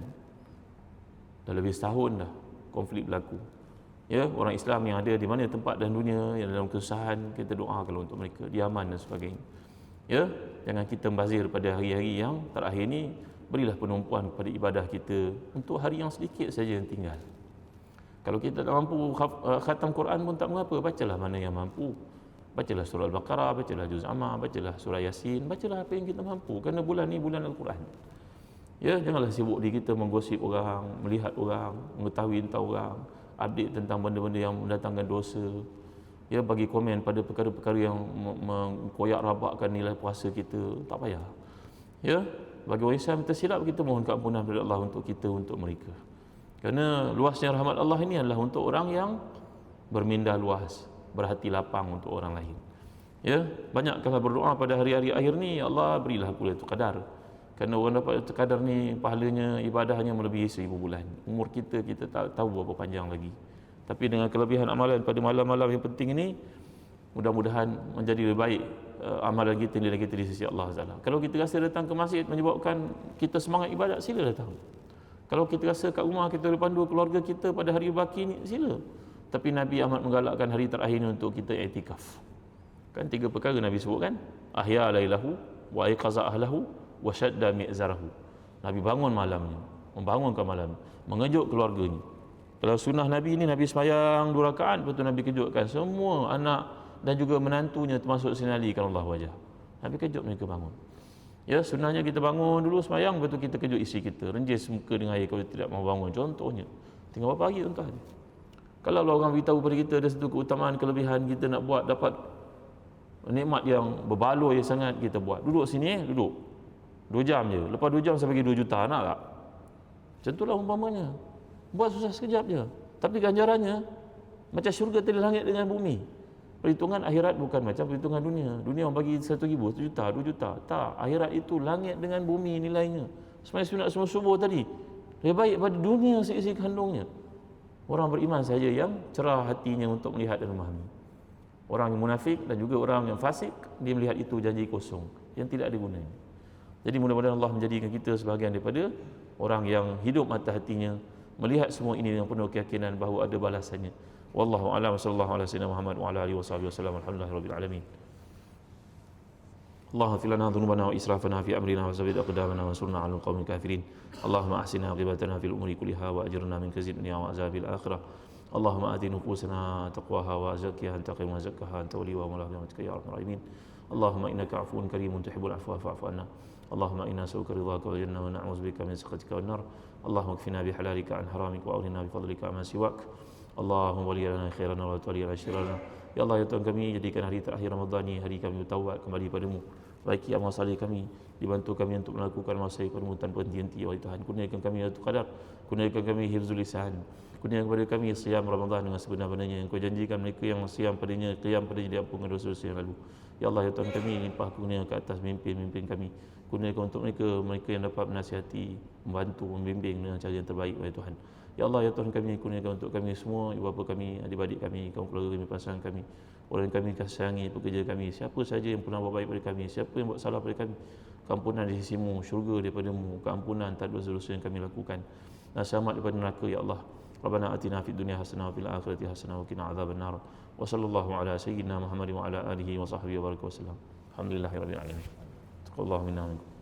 Dah lebih setahun dah konflik berlaku. Ya, orang Islam yang ada di mana tempat dan dunia yang dalam kesusahan, kita doakan untuk mereka, di Yaman dan sebagainya. Ya, jangan kita membazir pada hari-hari yang terakhir ini. Berilah penumpuan kepada ibadah kita untuk hari yang sedikit saja yang tinggal. Kalau kita tak mampu khatam Quran pun tak mengapa, bacalah mana yang mampu. Bacalah surah Al-Baqarah, bacalah Juz Amma, bacalah surah Yasin, bacalah apa yang kita mampu, kerana bulan ni bulan Al-Quran. Ya, janganlah sibuk diri kita menggosip orang, melihat orang, mengetahui tentang orang, update tentang benda-benda yang mendatangkan dosa. Ya, bagi komen pada perkara-perkara yang mengkoyak rabakkan nilai puasa kita, tak payah. Ya, bagi orang Islam tersilap, kita mohon keampunan kepada Allah untuk kita, untuk mereka. Kerana luasnya rahmat Allah ini adalah untuk orang yang berminda luas, berhati lapang untuk orang lain. Ya, banyakkanlah berdoa pada hari-hari akhir ni, ya Allah berilah aku Lailatul Qadar. Kerana orang dapat Lailatul Qadar ni pahalanya, ibadahnya melebihi 1000 bulan. Umur kita tak tahu berapa panjang lagi. Tapi dengan kelebihan amalan pada malam-malam yang penting ini, mudah-mudahan menjadi lebih baik amalan kita, nilai kita di sisi Allah Taala. Kalau kita rasa datang ke masjid menyebabkan kita semangat ibadat, sila datang. Kalau kita rasa kat rumah kita boleh pandu keluarga kita pada hari baki ni, sila. Tapi Nabi amat menggalakkan hari terakhir ini untuk kita i'tikaf. Kan 3 perkara Nabi sebut kan? Ahya lailahu wa aiqaza ahlahu wa shadda mi'zarahu. Nabi bangun malamnya, membangunkan malam, mengejut keluarganya. Kalau sunnah Nabi ini, Nabi sembahyang 2 rakaat, lepas tu Nabi kejutkan semua anak dan juga menantunya, termasuk Sayyidina Ali karramallahu wajhah. Nabi kejut mereka bangun. Ya, sunnahnya kita bangun dulu sembahyang, lepas tu kita kejut isteri kita, renjis muka dengan air kalau tidak mahu bangun. Contohnya, tinggal berapa hari tuan-tuan. Kalau orang beritahu pada kita ada satu keutamaan, kelebihan, kita nak buat, dapat nikmat yang berbaloi sangat, kita buat. Duduk sini, duduk 2 jam je, lepas 2 jam saya bagi 2 juta, nak tak? Macam itulah umpamanya. Buat susah sekejap je, tapi ganjarannya Macam syurga tadi langit dengan bumi. Perhitungan akhirat bukan macam perhitungan dunia. Dunia orang bagi 1,000, 1 juta, 2 juta. Tak, akhirat itu langit dengan bumi nilainya. Sebenarnya sunat semua subuh tadi lebih baik pada dunia seisi kandungnya. Orang beriman saja yang cerah hatinya untuk melihat dan memahami. Orang yang munafik dan juga orang yang fasik, dia melihat itu janji kosong yang tidak ada gunanya. Jadi mudah-mudahan Allah menjadikan kita sebahagian daripada orang yang hidup mata hatinya, melihat semua ini dengan penuh keyakinan bahawa ada balasannya. Wallahu a'lam, sallallahu alaihi wasallam Muhammad wa ala alihi wasallam. Alhamdulillahirabbil alamin. اللهم اغفر لنا ذنوبنا واسرافنا في امرنا وثبت اقدامنا وانصرنا على القوم الكافرين. اللهم احسن عاقبتنا في الامور كلها واجرنا من خزي الدنيا وعذاب الاخره. اللهم آت نفوسنا تقواها وزكها أنت خير من زكاها أنت وليها ومولاها برحمتك يا أرحم الراحمين. اللهم إنك عفو كريم تحب العفو فاعف عنا. اللهم إنا نسألك رضاك والجنة ونعوذ بك من سخطك والنار. اللهم اكفنا بحلالك عن حرامك وأغننا بفضلك عما سواك. اللهم ولي لنا خيرنا ولا تولي لنا شرارنا. Ya Allah, ya Tuhan kami, jadikan hari terakhir Ramadan ni hari kami bertaubat kembali padamu. Baiki amal saleh kami, dibantu kami untuk melakukan amal saleh padamu tanpa henti-henti. Ya Tuhan, kurniakan kami Lailatul Qadar, kurniakan kami hifzul lisan, kurniakan kepada kami siam Ramadan dengan sebenar-benarnya yang Kau janjikan mereka yang siam padanya, qiyam padanya diampunkan dosa-dosa yang lalu. Ya Allah, ya Tuhan kami, limpah kurnia ke atas memimpin kami. Kurniakan untuk mereka yang dapat menasihati, membantu, membimbing dengan cara yang terbaik, ya Tuhan. Ya Allah, ya Tuhan kami, kurniakan untuk kami semua, ibu bapa kami, adik-adik kami, kaum keluarga kami, pasangan kami, orang yang kami kasihangi, pekerja kami, siapa saja yang pernah buat baik pada kami, siapa yang buat salah pada kami, keampunan di sisimu, syurga daripada-Mu, keampunan tak dosa-dosa yang kami lakukan, dan selamat daripada neraka, ya Allah. Rabbana atina fid dunya hasanah wa fil akhirati hasanah wa qina adzabannar. Wa sallallahu ala sayyidina Muhammadin wa ala alihi wa sahbihi wa baraka wasallam. Alhamdulillahirabbil alamin. Taqabbalallahu minna wa minkum.